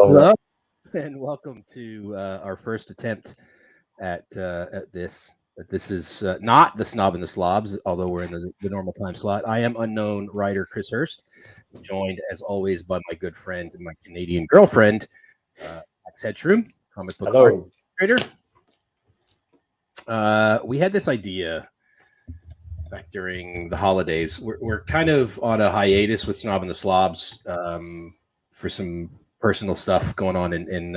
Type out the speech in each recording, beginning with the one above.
Hello, and welcome to our first attempt at this. This is not the Snob and the Slobs, although we're in the normal time slot. I am unknown writer Chris Hurst, joined as always by my good friend and my Canadian girlfriend, Max Hedstrom, comic book illustrator. We had this idea back during the holidays. We're kind of on a hiatus with Snob and the Slobs for some personal stuff going on in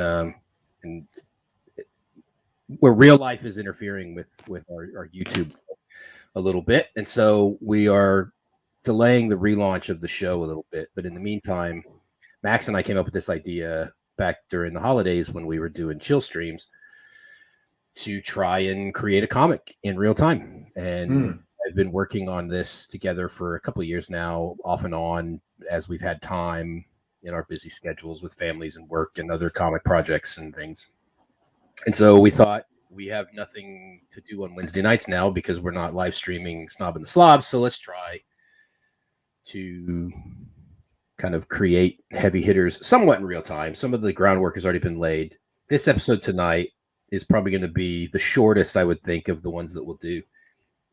where real life is interfering with our YouTube a little bit, and so we are delaying the relaunch of the show a little bit. But in the meantime, Max and I came up with this idea back during the holidays when we were doing chill streams to try and create a comic in real time. And I've been working on this together for a couple of years now, off and on, as we've had time in our busy schedules with families and work and other comic projects and things. And so we thought, we have nothing to do on Wednesday nights now because we're not live streaming Snob and the Slobs. So let's try to kind of create heavy hitters somewhat in real time. Some of the groundwork has already been laid. This episode tonight is probably going to be the shortest, I would think, of the ones that we'll do,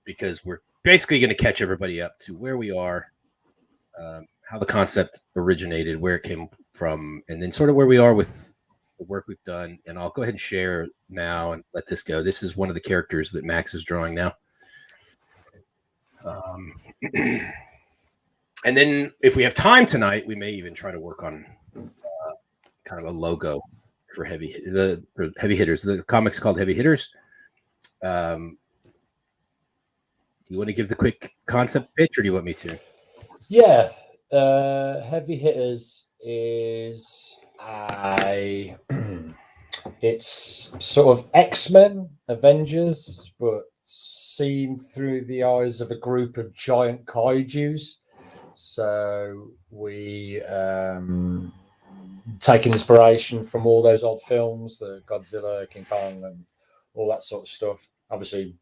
because we're basically going to catch everybody up to where we are, how the concept originated, where it came from, and then sort of where we are with the work we've done. And I'll go ahead and share now and let this go. This is one of the characters that Max is drawing now. And then if we have time tonight, we may even try to work on kind of a logo for heavy hitters. The comic's called Heavy Hitters. Do you want to give the quick concept pitch, or do you want me to? Yeah. Heavy Hitters is it's sort of X-Men, Avengers, but seen through the eyes of a group of giant kaijus. So we taking inspiration from all those old films, the Godzilla, King Kong, and all that sort of stuff. Obviously,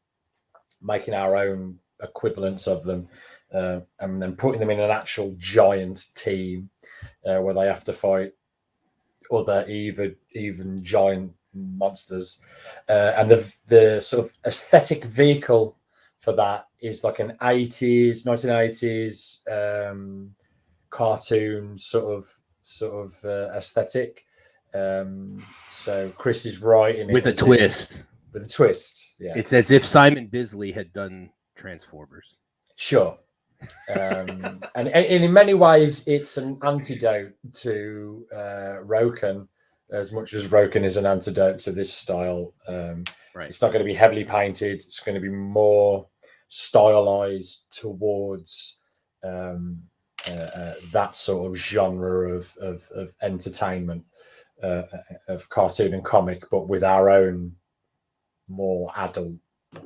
making our own equivalents of them, and then putting them in an actual giant team where they have to fight other even giant monsters. And the sort of aesthetic vehicle for that is like an 1980s cartoon sort of aesthetic. So Chris is writing with a twist. With a twist, yeah. It's as if Simon Bisley had done Transformers. Sure. And in many ways, it's an antidote to Roken, as much as Roken is an antidote to this style. Right. It's not going to be heavily painted. It's going to be more stylized towards that sort of genre of entertainment, of cartoon and comic, but with our own more adult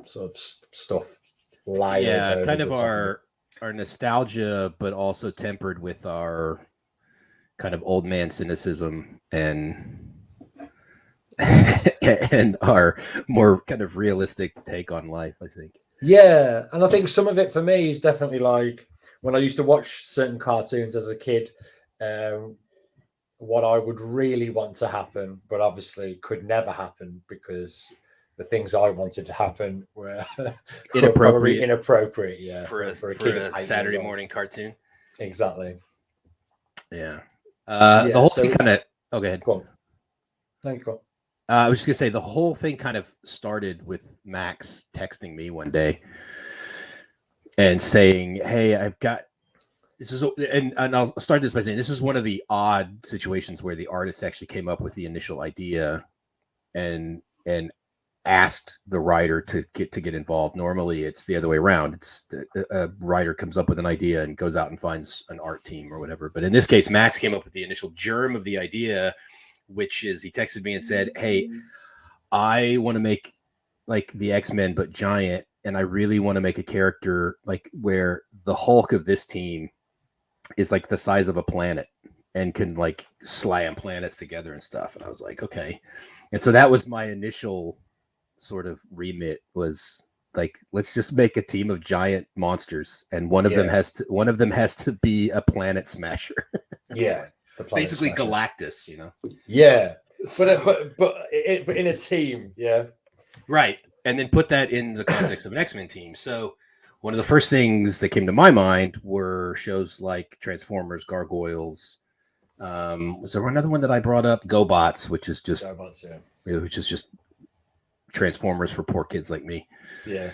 sort of stuff. Yeah, kind of our nostalgia, but also tempered with our kind of old man cynicism and our more kind of realistic take on life, I think. Yeah, and I think some of it for me is definitely like when I used to watch certain cartoons as a kid, what I would really want to happen, but obviously could never happen because the things I wanted to happen were inappropriate, yeah, for a Saturday morning cartoon. Exactly. Yeah. The whole thing kind of. Oh, go ahead. Cool. Thank you. I was just gonna say the whole thing kind of started with Max texting me one day and saying, "Hey, I've got this is," and I'll start this by saying this is one of the odd situations where the artist actually came up with the initial idea and asked the writer to get involved. Normally it's the other way around. It's a writer comes up with an idea and goes out and finds an art team or whatever. But in this case, Max came up with the initial germ of the idea, which is he texted me and said, "Hey, I want to make like the X-Men, but giant. And I really want to make a character like where the Hulk of this team is like the size of a planet and can like slam planets together and stuff." And I was like, okay. And so that was my initial sort of remit, was like, let's just make a team of giant monsters, and one of them has to be a planet smasher. Yeah. The Planet Basically Smashers. Galactus, you know. Yeah, but in a team, yeah. Right. And then put that in the context of an X-Men team. So one of the first things that came to my mind were shows like Transformers, Gargoyles. Was there another one that I brought up? GoBots, which is just Transformers for poor kids like me. Yeah.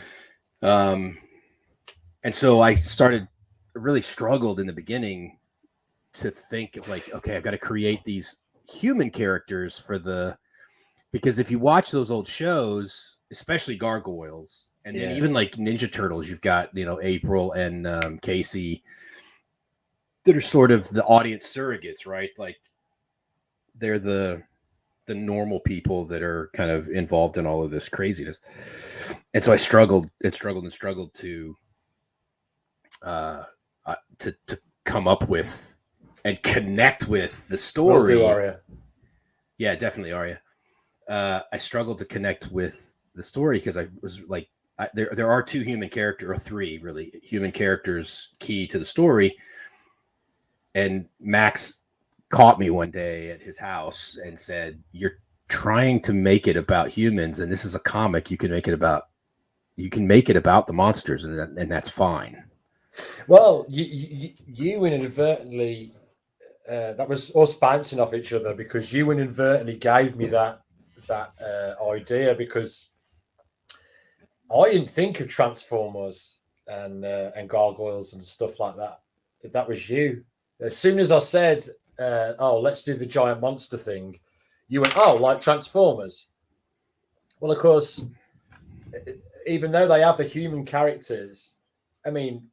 And so I really struggled in the beginning to think of like, okay, I've got to create these human characters because if you watch those old shows, especially Gargoyles, and then even like Ninja Turtles, you've got, April and Casey that are sort of the audience surrogates, right? Like they're the normal people that are kind of involved in all of this craziness. And so I struggled to come up with and connect with the story. Will do, Aria. Yeah, definitely Aria. I struggled to connect with the story because I was like, there are two human characters, or three really human characters key to the story. And Max caught me one day at his house and said, "You're trying to make it about humans, and this is a comic. You can make it about the monsters, and that's fine." Well, you inadvertently, that was us bouncing off each other, because you inadvertently gave me that idea, because I didn't think of Transformers and Gargoyles and stuff like that. That was you. As soon as I said, let's do the giant monster thing, you went, like Transformers. Well, of course, even though they have the human characters, I mean,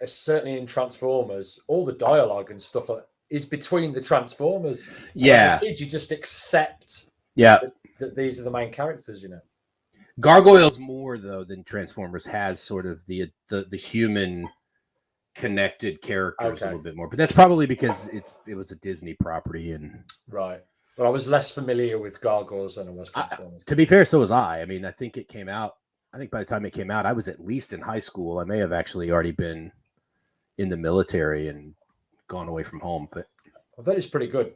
certainly in Transformers, all the dialogue and stuff is between the Transformers. Yeah. As a kid, you just accept that these are the main characters, Gargoyles more, though, than Transformers has sort of the human connected characters a little bit more, but that's probably because it was a Disney property. And right. But I was less familiar with Gargoyles than I was Transformers. To be fair, so was I. I mean, I think by the time it came out, I was at least in high school. I may have actually already been in the military and gone away from home, but I bet it's pretty good.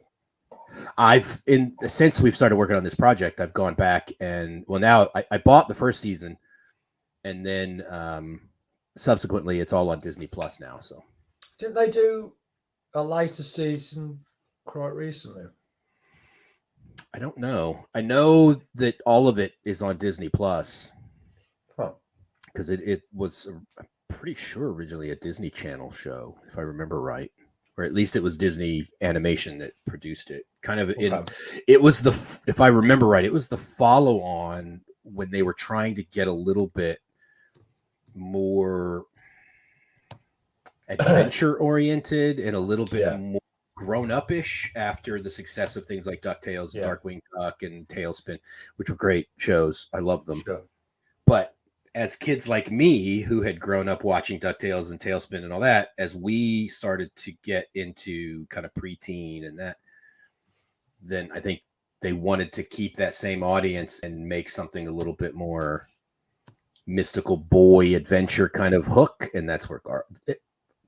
Since we've started working on this project, I've gone back and now I bought the first season, and then subsequently it's all on Disney Plus now. So didn't they do a later season quite recently? I don't know. I know that all of it is on Disney Plus because it was, I'm pretty sure, originally a Disney Channel show, if I remember right. Or at least it was Disney Animation that produced it. It was if I remember right, it was the follow on when they were trying to get a little bit more adventure oriented and a little bit more grown up-ish after the success of things like DuckTales, Darkwing Duck, and TaleSpin, which were great shows. I love them. Sure. But as kids like me who had grown up watching DuckTales and TaleSpin and all that, as we started to get into kind of preteen and that, then I think they wanted to keep that same audience and make something a little bit more mystical boy adventure kind of hook. And that's where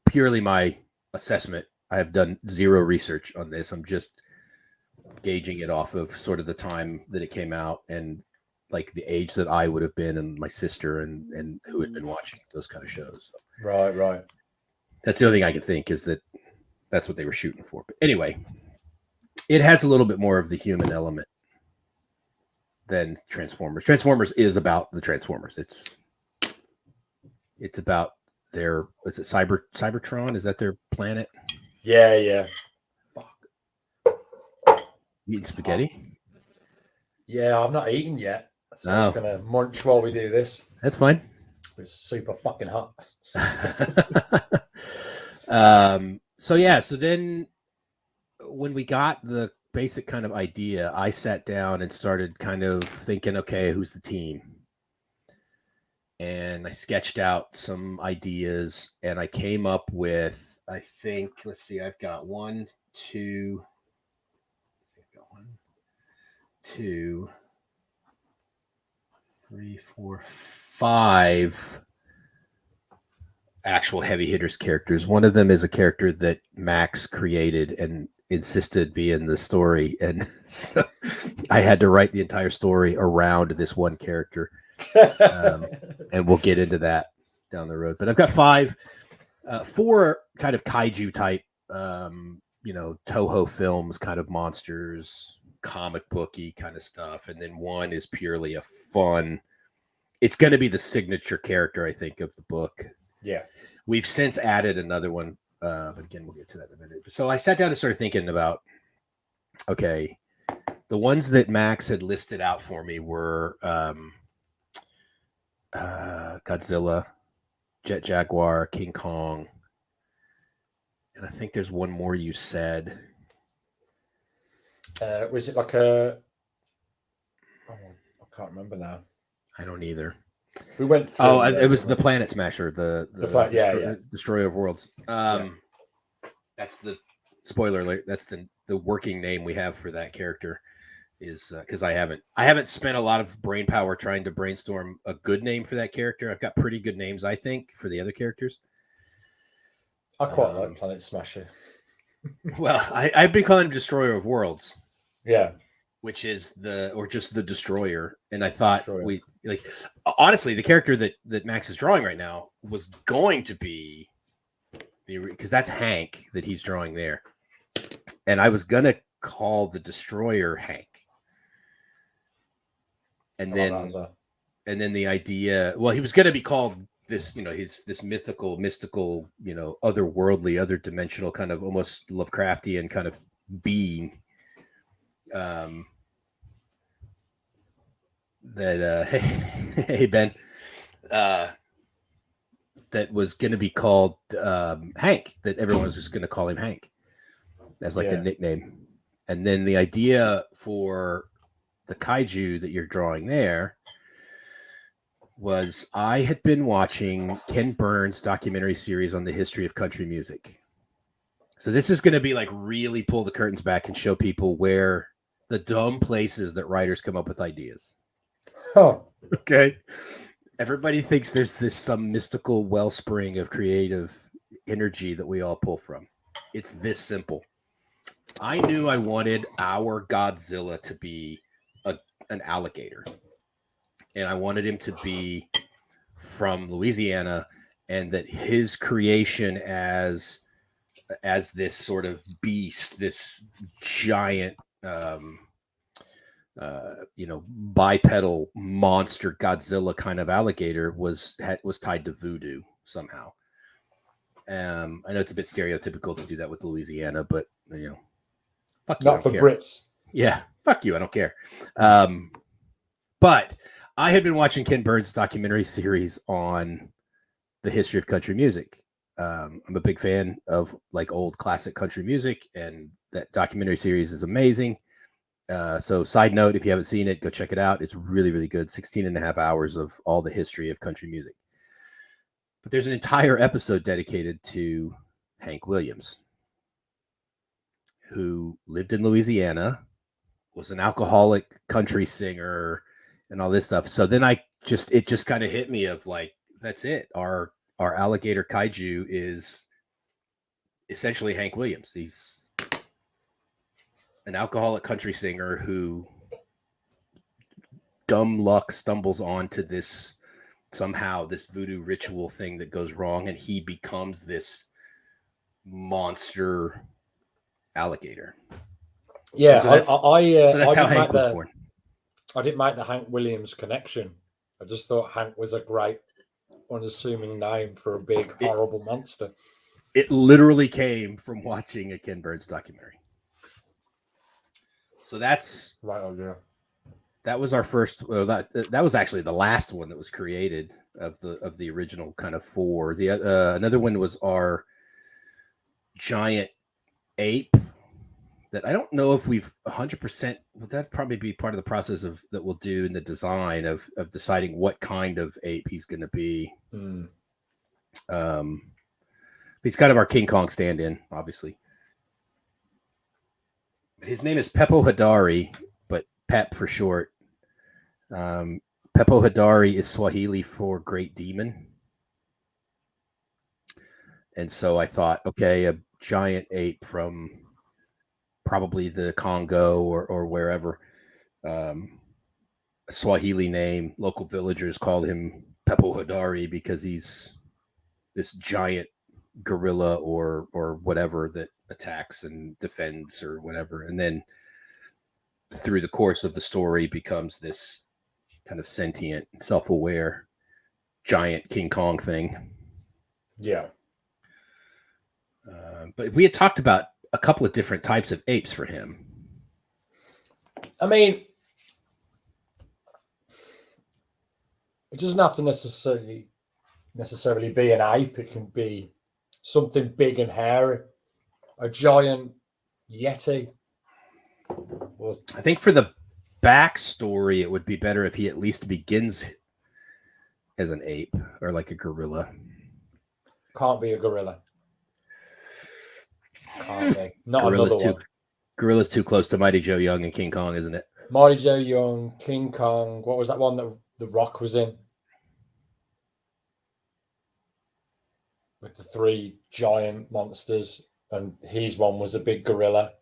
purely my assessment. I have done zero research on this. I'm just gauging it off of sort of the time that it came out and like the age that I would have been, and my sister and who had been watching those kind of shows. So Right. That's the only thing I can think is that that's what they were shooting for. But anyway, it has a little bit more of the human element than Transformers. Transformers is about the Transformers. It's about is it Cybertron? Is that their planet? Yeah. Fuck. Eating spaghetti? Yeah, I've not eaten yet. So I'm just going to munch while we do this. That's fine. It's super fucking hot. So then when we got the basic kind of idea, I sat down and started kind of thinking, okay, who's the team? And I sketched out some ideas, and I came up with, I think, let's see, I've got 1, 2, 3, 4, 5 actual heavy hitters characters. One of them is a character that Max created, and insisted be in the story, and so I had to write the entire story around this one character. And we'll get into that down the road. But I've got four kind of kaiju type, Toho Films kind of monsters, comic booky kind of stuff, and then one is purely a fun. It's going to be the signature character, I think, of the book. Yeah, we've since added another one, but again, we'll get to that in a minute. So I sat down and started thinking about, okay, the ones that Max had listed out for me were Godzilla, Jet Jaguar, King Kong, and I think there's one more you said. Was it like a? Oh, I can't remember now. I don't either. We went through. Oh, it was the Planet Smasher, the Destroyer of Worlds. That's the spoiler alert. That's the working name we have for that character. Is because I haven't spent a lot of brain power trying to brainstorm a good name for that character. I've got pretty good names, I think, for the other characters. I quite like Planet Smasher. Well, I've been calling him Destroyer of Worlds. Yeah. Which is just the Destroyer. And I thought honestly, the character that Max is drawing right now was going to be because that's Hank that he's drawing there. And I was going to call the Destroyer Hank. And then the idea, well, he was going to be called this, he's this mystical, otherworldly, other dimensional kind of almost Lovecraftian kind of being. Hey Ben, that was going to be called Hank, that everyone was just going to call him Hank as a nickname. And then the idea for the kaiju that you're drawing there was I had been watching Ken Burns' documentary series on the history of country music. So this is going to be like really pull the curtains back and show people where the dumb places that writers come up with ideas. Oh, okay. Everybody thinks there's some mystical wellspring of creative energy that we all pull from. It's this simple. I knew I wanted our Godzilla to be an alligator, and I wanted him to be from Louisiana, and that his creation as this sort of beast, this giant, bipedal monster Godzilla kind of alligator was tied to voodoo somehow. I know it's a bit stereotypical to do that with Louisiana, but fuck you. Not for Brits. Yeah, fuck you. I don't care. But I had been watching Ken Burns' documentary series on the history of country music. I'm a big fan of like old classic country music, and that documentary series is amazing. So side note, if you haven't seen it, go check it out. It's really, really good. 16 and a half hours of all the history of country music. But there's an entire episode dedicated to Hank Williams, who lived in Louisiana, was an alcoholic country singer, and all this stuff. So then it just kind of hit me of like, that's it. Our alligator kaiju is essentially Hank Williams. He's an alcoholic country singer who dumb luck stumbles onto this voodoo ritual thing that goes wrong, and he becomes this monster alligator. Yeah, so that's how Hank was born. I didn't make the Hank Williams connection. I just thought Hank was a great, unassuming name for a big, horrible monster. It literally came from watching a Ken Burns documentary. So that's right. Oh, yeah. That was our first. Well, that was actually the last one that was created of the original kind of four. The another one was our giant ape. That I don't know if we've 100%. Would that probably be part of the process that we'll do in the design of deciding what kind of ape he's going to be. He's kind of our King Kong stand-in, obviously. His name is Pepo Hadari, but Pep for short. Pepo Hadari is Swahili for great demon. And so I thought, okay, a giant ape from probably the Congo or wherever. A Swahili name. Local villagers called him Pepo Hodari because he's this giant gorilla or whatever that attacks and defends or whatever, and then through the course of the story becomes this kind of sentient, self-aware giant King Kong thing. Yeah. But we had talked about a couple of different types of apes for him. I mean, it doesn't have to necessarily be an ape. It can be something big and hairy, a giant yeti. Or, I think for the backstory, it would be better if he at least begins as an ape or like a gorilla. can't be a gorilla. Can't be. Not another one. Gorilla's too close to Mighty Joe Young and King Kong, isn't it? Mighty Joe Young, King Kong. What was that one that The Rock was in? With the three giant monsters, and his one was a big gorilla.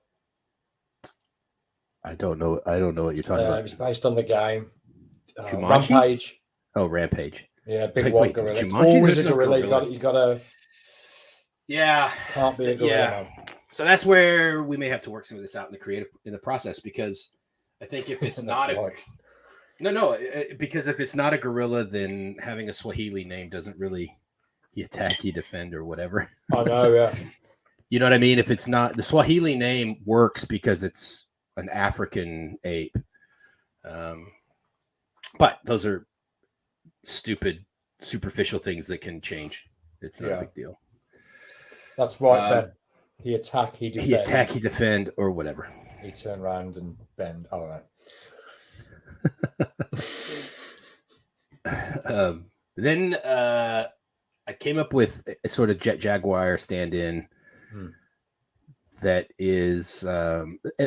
I don't know what you're talking about. It was based on the game. Jumanji? Rampage. Oh, Rampage. Yeah, big Wait, white wait, gorilla. It's Jumanji? always There's a no gorilla. gorilla. You gotta. Yeah. Can't be a gorilla. Yeah. So that's where we may have to work some of this out in the process, because I think if it's not because if it's not a gorilla, then having a Swahili name doesn't really attack, you defend, or whatever. I know, yeah. You know what I mean? If it's not, the Swahili name works because it's an African ape. But those are stupid, superficial things that can change. It's not a big deal. That's right, Ben. He attack, he defend. He attack, he defend, or whatever. He turn around and bend. I don't know. Then I came up with a sort of Jet Jaguar stand-in that is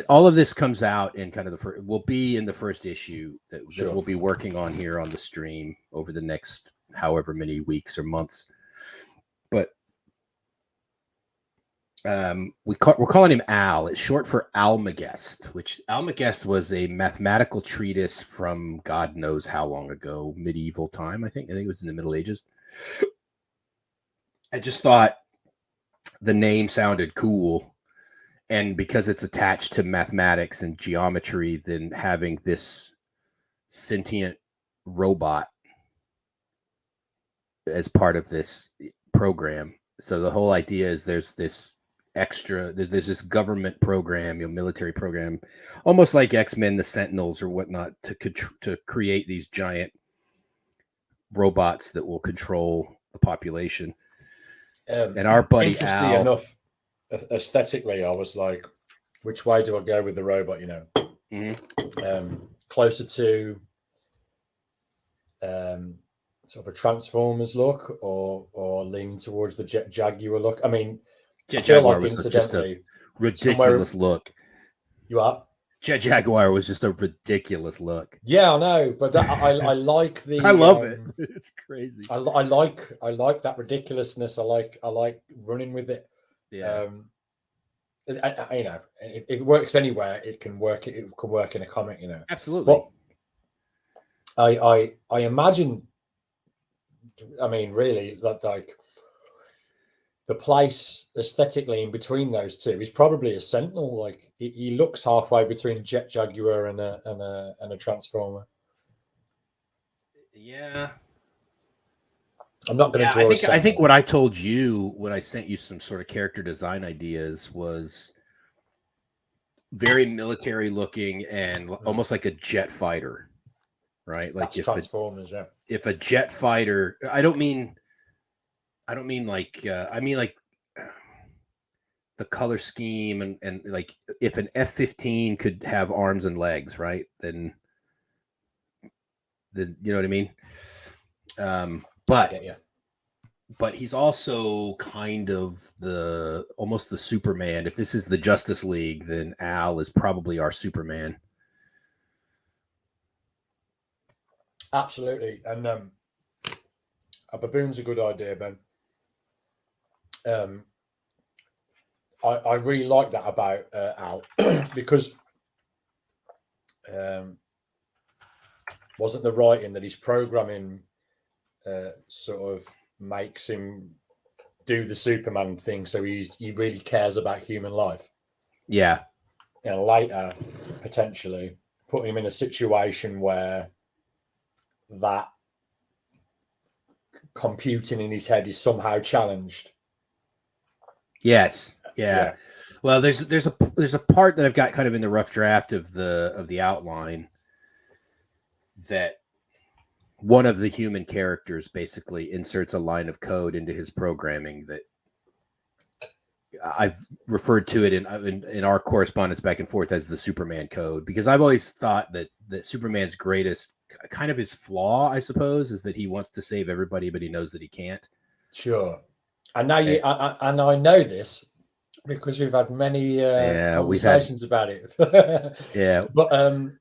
all of this comes out in kind of will be in the first issue that we'll be working on here on the stream over the next however many weeks or months. But we're calling him Al. It's short for Almagest, which Almagest was a mathematical treatise from God knows how long ago, medieval time. I think it was in the Middle Ages. I just thought the name sounded cool, and because it's attached to mathematics and geometry, then having this sentient robot as part of this program. So the whole idea is there's this there's government program, military program, almost like X-Men, the Sentinels or whatnot, to create these giant robots that will control the population. And our buddy interesting Al, enough, aesthetically, I was like, which way do I go with the robot? Closer to sort of a Transformers look, or lean towards the Jet Jaguar look. I mean, Jet Jaguar was just a ridiculous look. You are? Jet Jaguar was just a ridiculous look. Yeah, I know, but I like the. I love it. It's crazy. I like that ridiculousness. I like running with it. Yeah. If it works anywhere, it can work. It can work in a comic. Absolutely. But I imagine. I mean, really, like the place aesthetically in between those two is probably a Sentinel. Like he looks halfway between Jet Jaguar and a Transformer. Yeah. I'm not going to draw. I think what I told you when I sent you some sort of character design ideas was very military looking and almost like a jet fighter, right? Like if Transformers, if a jet fighter, I mean like the color scheme and like if an F-15 could have arms and legs, right? Then you know what I mean? But he's also kind of almost the Superman. If this is the Justice League, then Al is probably our Superman. Absolutely. And a baboon's a good idea, Ben. I really like that about Al because wasn't the writing that his programming sort of makes him do the Superman thing, so he really cares about human life. Yeah. And later, potentially putting him in a situation where that computing in his head is somehow challenged. Yes. Yeah. Well, there's a part that I've got kind of in the rough draft of the outline that one of the human characters basically inserts a line of code into his programming that I've referred to it in our correspondence back and forth as the Superman code, because I've always thought that Superman's greatest kind of his flaw, I suppose, is that he wants to save everybody, but he knows that he can't. Sure. And now and I know this because we've had many conversations about it. Yeah. But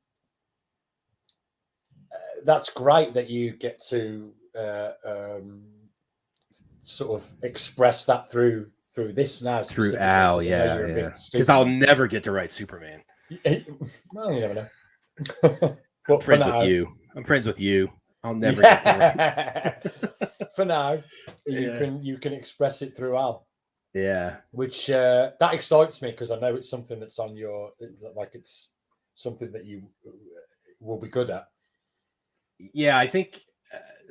that's great that you get to sort of express that through this now. Through Al, yeah. Because I'll never get to write Superman. Well, you never know. I'm friends with you. I'm friends with you. I'll never get to write. For now, you can express it through Al. Yeah. Which that excites me because I know it's something that's on your, like, it's something that you will be good at. Yeah, I think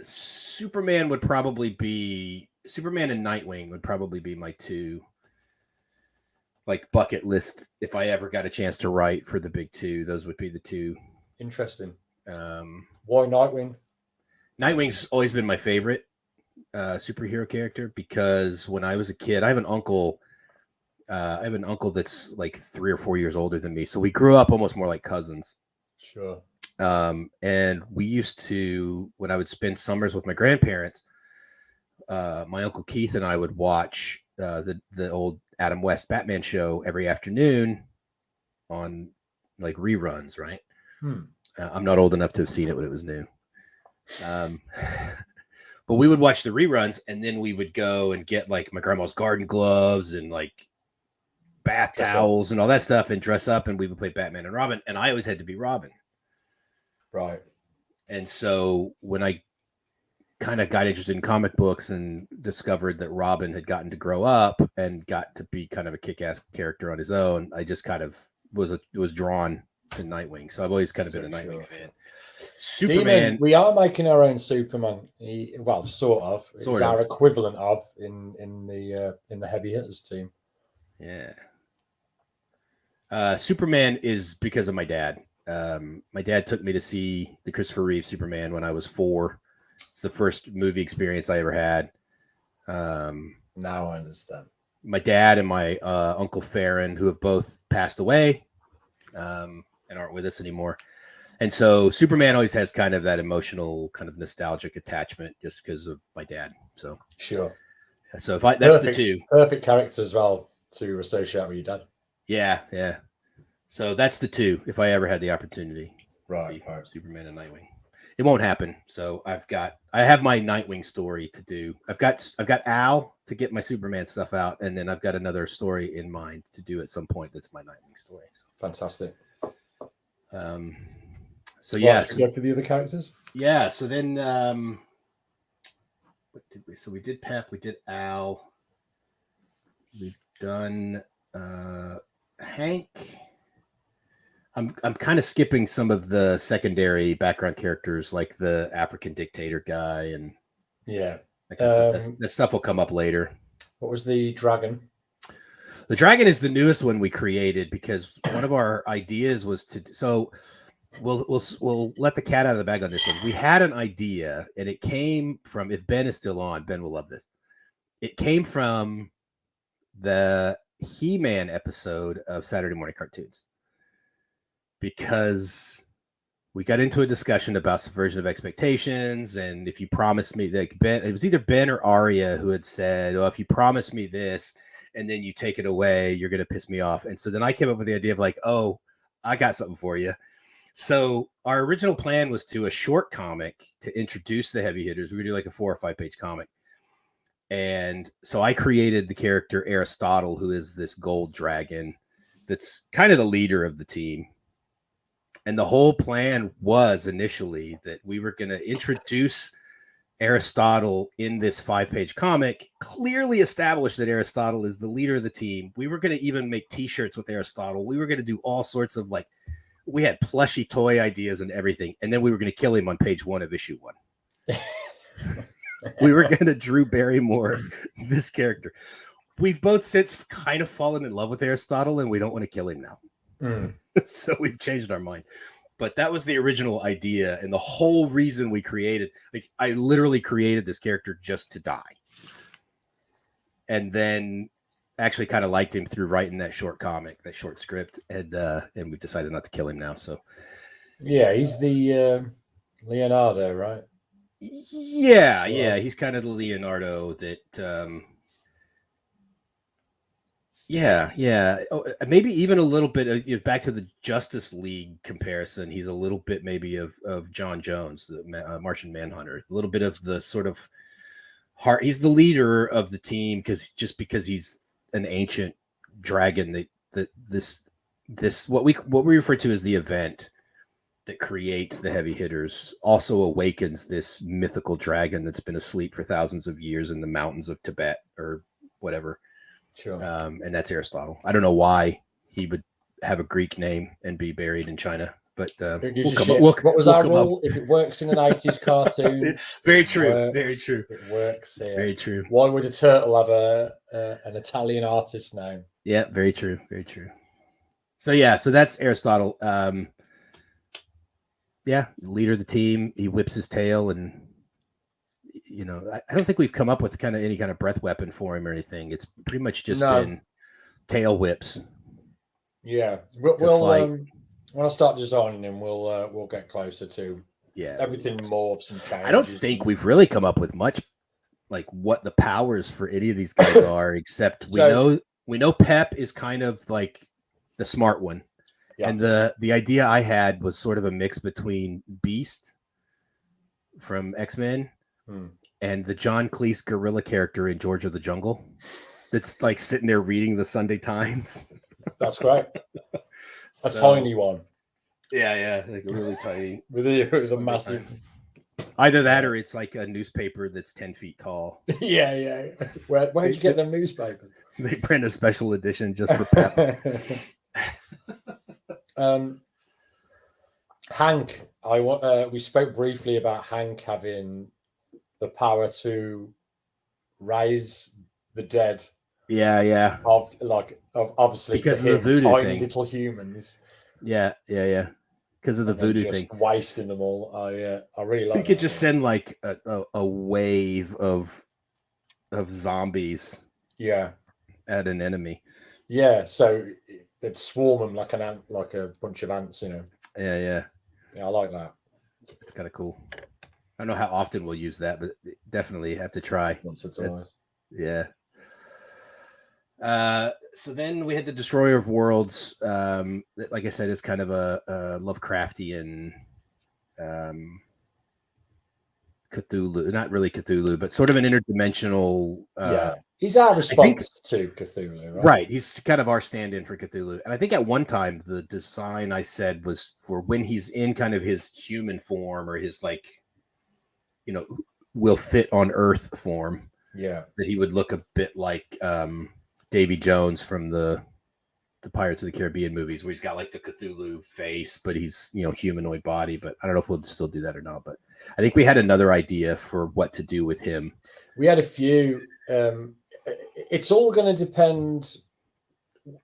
Superman and Nightwing would probably be my two, like, bucket list. If I ever got a chance to write for the big two, those would be the two. Interesting. Why Nightwing? Nightwing's always been my favorite superhero character because when I was a kid, I have an uncle that's like 3 or 4 years older than me. So we grew up almost more like cousins. Sure. And we used to, when I would spend summers with my grandparents, my Uncle Keith and I would watch the old Adam West Batman show every afternoon on like reruns, right? I'm not old enough to have seen it when it was new. But we would watch the reruns, and then we would go and get like my grandma's garden gloves and like bath towels and all that stuff and dress up, and we would play Batman and Robin. And I always had to be Robin. Right. And so when I kind of got interested in comic books and discovered that Robin had gotten to grow up and got to be kind of a kick-ass character on his own, I just kind of was drawn to Nightwing. So I've always kind of been a Nightwing fan. Superman. We are making our own Superman. Sort of. It's our equivalent of in the heavy hitters team. Yeah. Superman is because of my dad. My dad took me to see the Christopher Reeve Superman when I was 4. It's the first movie experience I ever had. Now I understand. My dad and my Uncle Farron, who have both passed away and aren't with us anymore. And so Superman always has kind of that emotional, kind of nostalgic attachment just because of my dad. So sure. So that's the two. Perfect character as well to associate with your dad. Yeah, yeah. So that's the two. If I ever had the opportunity, right. Superman and Nightwing. It won't happen. So I have my Nightwing story to do. I've got Al to get my Superman stuff out, and then I've got another story in mind to do at some point. That's my Nightwing story. So. Fantastic. So yeah, go for the other characters. Yeah. So then, what did we? So we did Pep. We did Al. We've done Hank. I'm kind of skipping some of the secondary background characters, like the African dictator guy, and that stuff will come up later. What was the dragon? The dragon is the newest one we created because one of our ideas was to. So we'll let the cat out of the bag on this one. We had an idea, and it came from. If Ben is still on, Ben will love this. It came from the He-Man episode of Saturday Morning Cartoons. Because we got into a discussion about subversion of expectations, and if you promise me, like Ben, it was either Ben or Arya who had said, "Oh, if you promise me this, and then you take it away, you're gonna piss me off." And so then I came up with the idea of like, "Oh, I got something for you." So our original plan was to a short comic to introduce the heavy hitters. We would do like a 4 or 5 page comic, And so I created the character Aristotle, who is this gold dragon that's kind of the leader of the team. And the whole plan was initially that we were going to introduce Aristotle in this 5-page comic, clearly establish that Aristotle is the leader of the team. We were going to even make t-shirts with Aristotle. We were going to do all sorts of like, we had plushy toy ideas and everything. And then we were going to kill him on page 1 of issue 1. We were going to Drew Barrymore this character. We've both since kind of fallen in love with Aristotle, and we don't want to kill him now. So we've changed our mind. But that was the original idea, and the whole reason we created, like, I literally created this character just to die. And then actually kind of liked him through writing that short comic, that short script, and we've decided not to kill him now. So yeah, he's the Leonardo, right? Yeah, he's kind of the Leonardo that Oh, maybe even a little bit of, back to the Justice League comparison. He's a little bit maybe of John Jones, the Martian Manhunter. A little bit of the sort of heart. He's the leader of the team because he's an ancient dragon. This what we refer to as the event that creates the heavy hitters also awakens this mythical dragon that's been asleep for thousands of years in the mountains of Tibet or whatever. Sure. And that's Aristotle. I don't know why he would have a Greek name and be buried in China, but what was our rule? If it works in an 80s cartoon, very true. Works, very true. It works here. Very true. Why would a turtle have an Italian artist name? Yeah, very true. Very true. So that's Aristotle. Leader of the team. He whips his tail, and I don't think we've come up with any kind of breath weapon for him or anything. It's pretty much just been tail whips. Yeah, we'll when I start designing him, we'll get closer to everything morphs and changes. I don't think we've really come up with much like what the powers for any of these guys are, except we know Pep is kind of like the smart one. Yeah. And the idea I had was sort of a mix between Beast from X-Men and the John Cleese gorilla character in George of the Jungle that's like sitting there reading the Sunday Times. That's great. A tiny one. Yeah, like a really tiny. with a massive. Either that or it's like a newspaper that's 10 feet tall. Yeah. Where'd you get them newspapers? They print a special edition just for Pep. Hank, we spoke briefly about Hank having the power to raise the dead. Yeah. Of obviously because of the voodoo tiny thing. Little humans. Yeah. Because of the voodoo thing, wasting them all. I really like. We could just send like a wave of zombies. Yeah. At an enemy. Yeah, so they'd swarm them like an ant, like a bunch of ants. Yeah, I like that. It's kind of cool. I don't know how often we'll use that, but definitely have to try once or twice. Yeah. So then we had the Destroyer of Worlds. Like I said, it's kind of a Lovecraftian Cthulhu, not really Cthulhu, but sort of an interdimensional. He's our response to Cthulhu, right? Right. He's kind of our stand-in for Cthulhu. And I think at one time the design I said was for when he's in kind of his human form or his will fit on Earth form. Yeah. That he would look a bit like Davy Jones from the Pirates of the Caribbean movies, where he's got like the Cthulhu face, but he's humanoid body. But I don't know if we'll still do that or not. But I think we had another idea for what to do with him. We had a few. It's all going to depend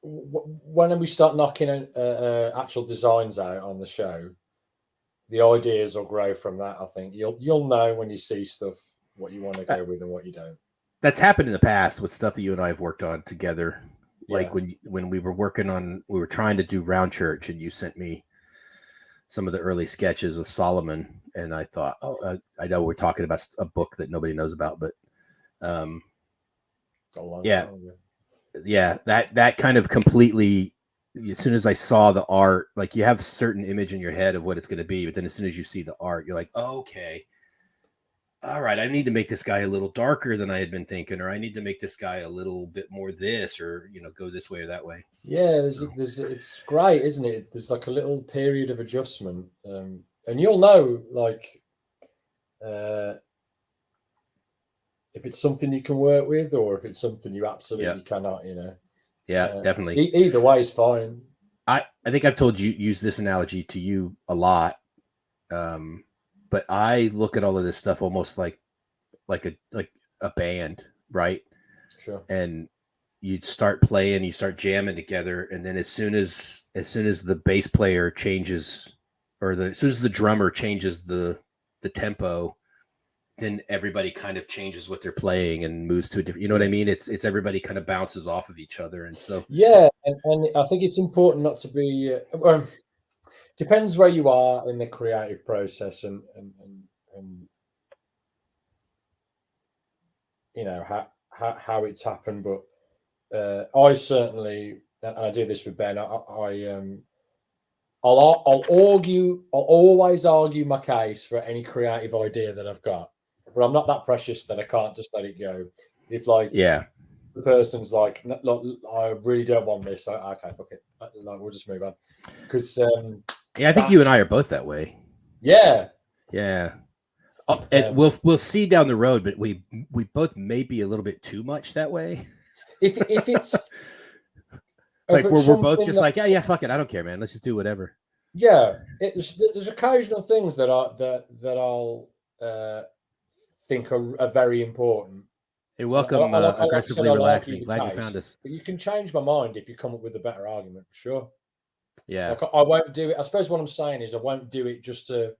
when we start knocking actual designs out on the show. The ideas will grow from that. I think you'll know when you see stuff what you want to go with and what you don't. That's happened in the past with stuff that you and I have worked on together. Like when we were trying to do Round Church, and you sent me some of the early sketches of Solomon, and I thought, I know we're talking about a book that nobody knows about, but that kind of completely. As soon as I saw the art, like you have a certain image in your head of what it's going to be, but then as soon as you see the art, you're like, oh, okay, all right, I need to make this guy a little darker than I had been thinking, or I need to make this guy a little bit more this, or go this way or that way. Yeah, So, it's great, isn't it? There's like a little period of adjustment, and you'll know, like, uh, if it's something you can work with, or if it's something you absolutely cannot. yeah, definitely. Either way is fine. I think I've told you, use this analogy to you a lot, but I look at all of this stuff almost like a band, right? Sure. And you start playing, you start jamming together, and then as soon as the bass player changes, or as soon as the drummer changes the tempo, then everybody kind of changes what they're playing and moves to a different. You know what I mean? It's everybody kind of bounces off of each other, and so Yeah, and I think it's important not to be. Depends where you are in the creative process, and how it's happened. But I certainly, and I do this with Ben. I'll argue. I'll always argue my case for any creative idea that I've got, but I'm not that precious that I can't just let it go. If like the person's like, I really don't want this. Okay, fuck it. Like, we'll just move on. Because I think you and I are both that way. Yeah. And we'll see down the road, but we both may be a little bit too much that way. If it's like we're both just like, yeah, fuck it, I don't care, man. Let's just do whatever. Yeah, there's occasional things that I'll think are very important. Hey, welcome, aggressively relaxing. Glad you found us. But you can change my mind if you come up with a better argument, for sure. Yeah, like, I won't do it. I suppose what I'm saying is I won't do it just to.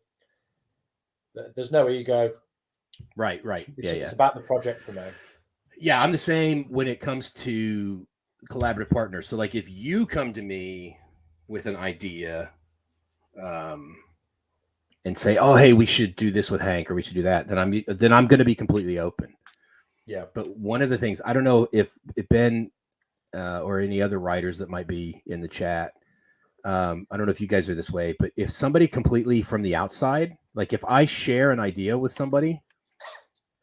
There's no ego. Right. It's about the project for me. Yeah, I'm the same when it comes to collaborative partners. So, like, if you come to me with an idea, and say, "Oh, hey, we should do this with Hank, or we should do that," then I'm going to be completely open. Yeah. But one of the things, I don't know if Ben or any other writers that might be in the chat, I don't know if you guys are this way, but if somebody completely from the outside, like if I share an idea with somebody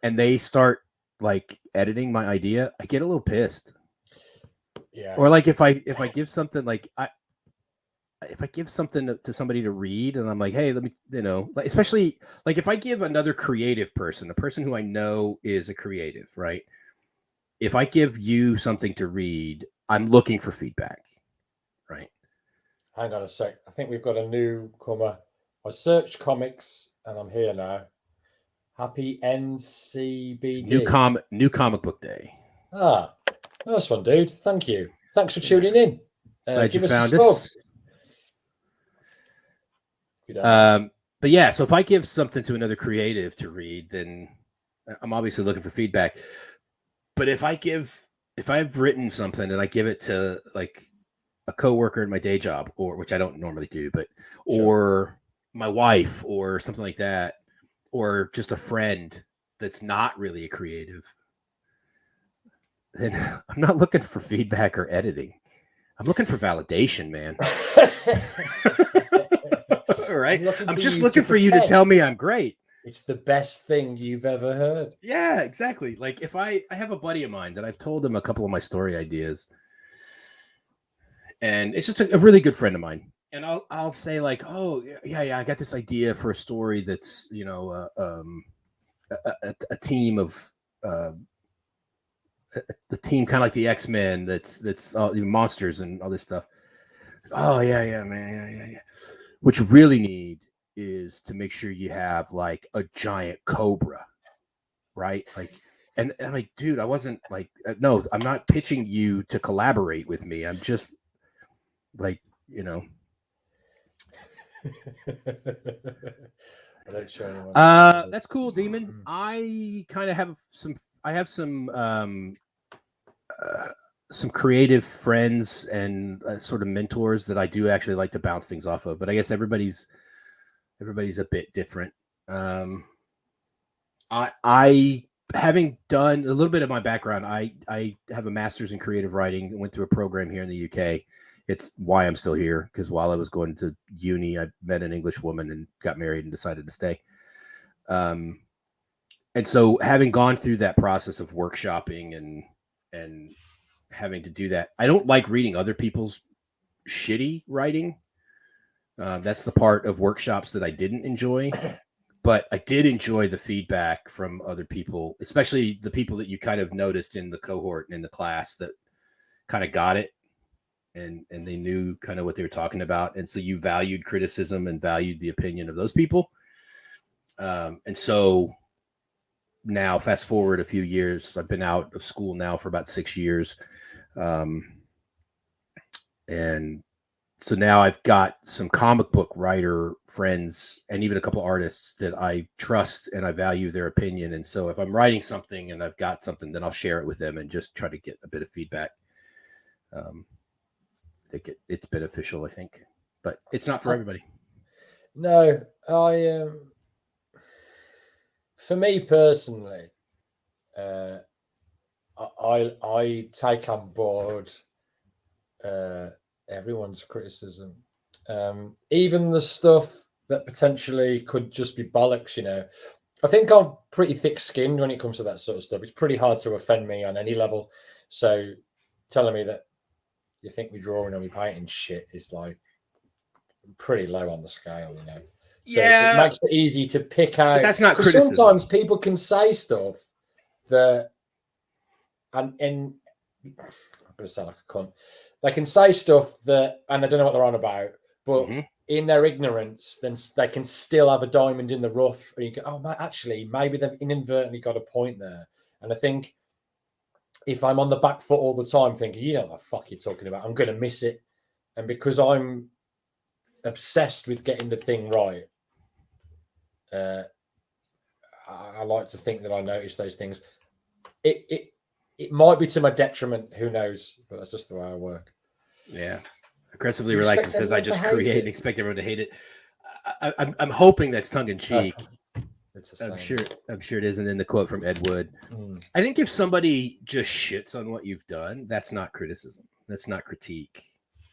and they start like editing my idea, I get a little pissed. Yeah. Or like if I give something, like if I give something to somebody to read and I'm like, hey, let me, like, especially like if I give another creative person, a person who I know is a creative, right? If I give you something to read, I'm looking for feedback, right? Hang on a sec. I think we've got a newcomer. I searched comics and I'm here now. Happy NCBD. New comic book day. Ah, nice one, dude. Thank you. Thanks for tuning in. Glad you found us. But yeah, so if I give something to another creative to read, then I'm obviously looking for feedback. But if I've written something and I give it to like a coworker in my day job, or which I don't normally do, but or my wife or something like that, or just a friend that's not really a creative, then I'm not looking for feedback or editing. I'm looking for validation, man. All right. I'm just looking for you to tell me I'm great. It's the best thing you've ever heard. Yeah, exactly. Like if I have a buddy of mine that I've told him a couple of my story ideas, and it's just a really good friend of mine. And I'll say like, oh yeah, I got this idea for a story that's, a team of the team kind of like the X-Men that's monsters and all this stuff. Oh yeah, man, yeah. What you really need is to make sure you have like a giant cobra, right? Like, and I'm like, dude, I wasn't like, no, I'm not pitching you to collaborate with me. I'm just like, that's cool, Demon. I kind of have some creative friends and sort of mentors that I do actually like to bounce things off of, but I guess everybody's a bit different. I having done a little bit of my background, I have a master's in creative writing, went through a program here in the UK. It's why I'm still here, because while I was going to uni, I met an English woman and got married and decided to stay. And so having gone through that process of workshopping and having to do that, I don't like reading other people's shitty writing. That's the part of workshops that I didn't enjoy, but I did enjoy the feedback from other people, especially the people that you kind of noticed in the cohort and in the class that kind of got it and they knew kind of what they were talking about. And so you valued criticism and valued the opinion of those people. And so now fast forward a few years, I've been out of school now for about 6 years. And so now I've got some comic book writer friends and even a couple artists that I trust and I value their opinion. And so if I'm writing something and I've got something, then I'll share it with them and just try to get a bit of feedback. I think it's beneficial, I think, but it's not for everybody. No, for me personally, I take on board everyone's criticism, even the stuff that potentially could just be bollocks. You know, I think I'm pretty thick-skinned when it comes to that sort of stuff. It's pretty hard to offend me on any level. So telling me that you think we're drawing or we're painting shit is like pretty low on the scale, you know. So yeah, it makes it easy to pick out. But that's not criticism. Sometimes people can say stuff that, and I'm going to sound like a cunt. They can say stuff that, and they don't know what they're on about, but in their ignorance, then they can still have a diamond in the rough. And you go, oh, actually, maybe they've inadvertently got a point there. And I think if I'm on the back foot all the time thinking, you know what the fuck you're talking about, I'm going to miss it. And because I'm obsessed with getting the thing right, I like to think that I notice those things. It might be to my detriment, who knows? But that's just the way I work. Yeah, aggressively relaxed and says, "I just create and expect everyone to hate it." I'm hoping that's tongue in cheek. I'm sure it is. And then the quote from Ed Wood. I think if somebody just shits on what you've done, that's not criticism. That's not critique.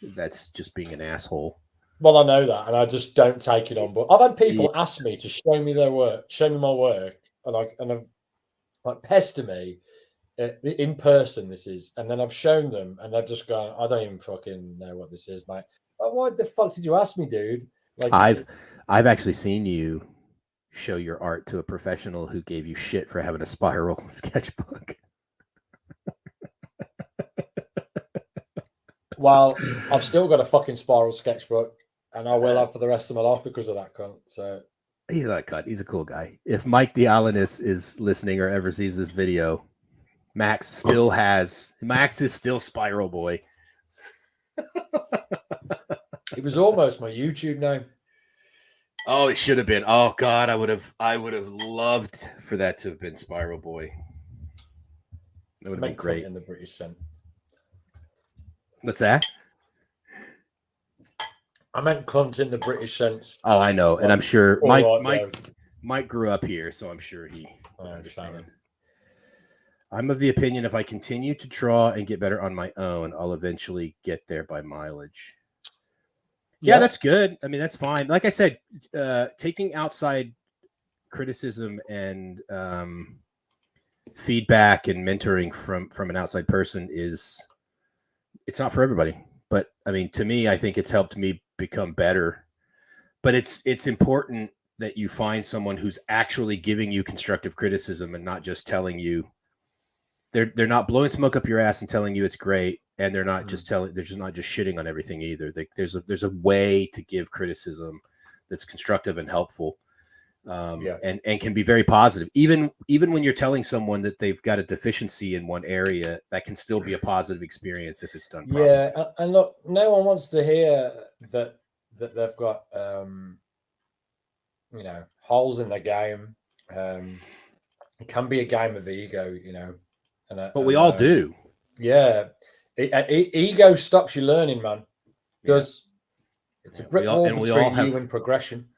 That's just being an asshole. Well, I know that, and I just don't take it on. But I've had people ask me to show me their work, show me my work, and I've like pester me in person. This is, and then I've shown them, and they've just gone, "I don't even fucking know what this is, mate." Like, what the fuck did you ask me, dude? Like, I've actually seen you show your art to a professional who gave you shit for having a spiral sketchbook. Well, I've still got a fucking spiral sketchbook, and I will have for the rest of my life because of that cunt. So he's not a cunt. He's a cool guy. If Mike Dialanis is listening or ever sees this video, Max is still Spiral Boy. It was almost my YouTube name. Oh, it should have been. Oh God, I would have loved for that to have been Spiral Boy. That would have been great. In the British sense. What's that? I meant cunt in the British sense. Oh, I know, and I'm sure Mike grew up here, so I'm sure he understands. I'm of the opinion if I continue to draw and get better on my own, I'll eventually get there by mileage. Yeah, that's good. I mean, that's fine. Like I said, taking outside criticism and feedback and mentoring from an outside person it's not for everybody. But I mean, to me, I think it's helped me become better. But it's important that you find someone who's actually giving you constructive criticism and not just telling you they're not blowing smoke up your ass and telling you it's great. And they're not just they're just not just shitting on everything either. There's a way to give criticism that's constructive and helpful, and can be very positive. Even when you're telling someone that they've got a deficiency in one area, that can still be a positive experience if it's done properly. Yeah, and look, no one wants to hear that they've got holes in their game. It can be a game of ego, but we all do. Yeah. Ego stops you learning, man. It's a brick wall between you and progression.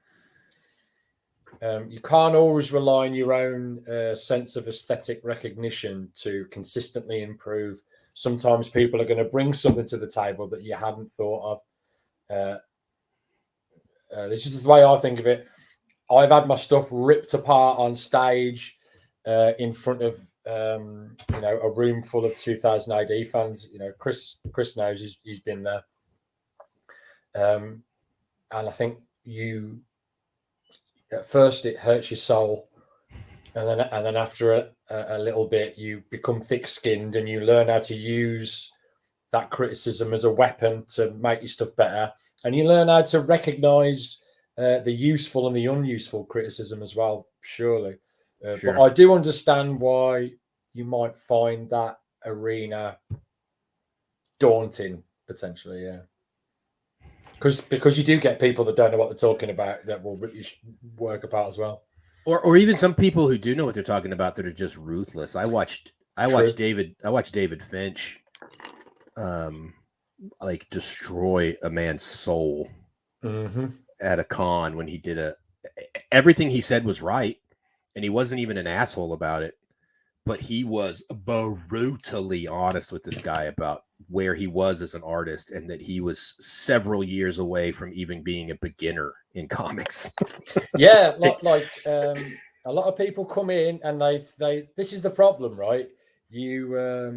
You can't always rely on your own sense of aesthetic recognition to consistently improve. Sometimes people are going to bring something to the table that you hadn't thought of. This is the way I think of it. I've had my stuff ripped apart on stage. in front of a room full of 2000 AD fans. Chris knows he's been there, and I think at first it hurts your soul, and then after a little bit you become thick-skinned and you learn how to use that criticism as a weapon to make your stuff better, and you learn how to recognize the useful and the unuseful criticism as well, surely. Sure. But I do understand why you might find that arena daunting, potentially, yeah. Because you do get people that don't know what they're talking about that will work apart as well. Or even some people who do know what they're talking about that are just ruthless. I watched David Finch like destroy a man's soul at a con when he did everything he said was right, and he wasn't even an asshole about it, but he was brutally honest with this guy about where he was as an artist and that he was several years away from even being a beginner in comics. Yeah, like a lot of people come in and they this is the problem, right? Your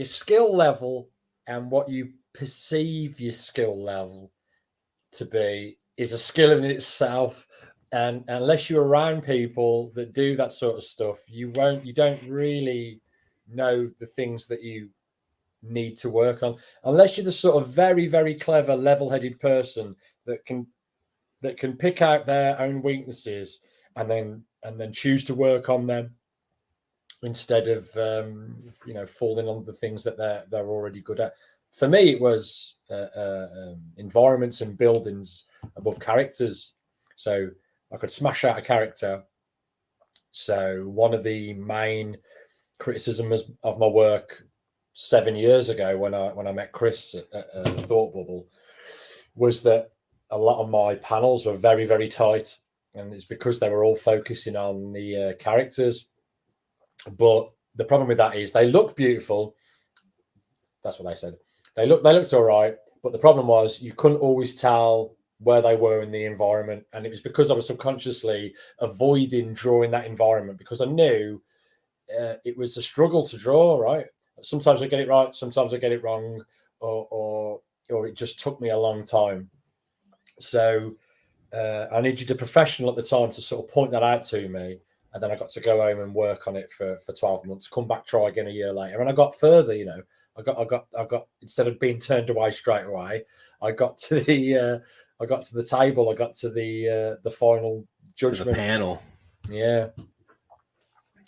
skill level and what you perceive your skill level to be is a skill in itself, and unless you're around people that do that sort of stuff, you don't really know the things that you need to work on, unless you're the sort of very, very clever, level-headed person that can pick out their own weaknesses and then choose to work on them instead of falling on the things that they're already good at. For me, it was environments and buildings above characters, so I could smash out a character. So one of the main criticisms of my work 7 years ago when I met Chris at Thought Bubble was that a lot of my panels were very, very tight, and it's because they were all focusing on the characters. But the problem with that is they look beautiful. That's what they said. They looked all right, but the problem was you couldn't always tell where they were in the environment, and it was because I was subconsciously avoiding drawing that environment because I knew it was a struggle to draw. Right? Sometimes I get it right, sometimes I get it wrong, or it just took me a long time. So I needed a professional at the time to sort of point that out to me. And then I got to go home and work on it for 12 months, come back, try again a year later. And I got further, I got instead of being turned away straight away, I got to the table, I got to the final judgment. To the panel. Yeah.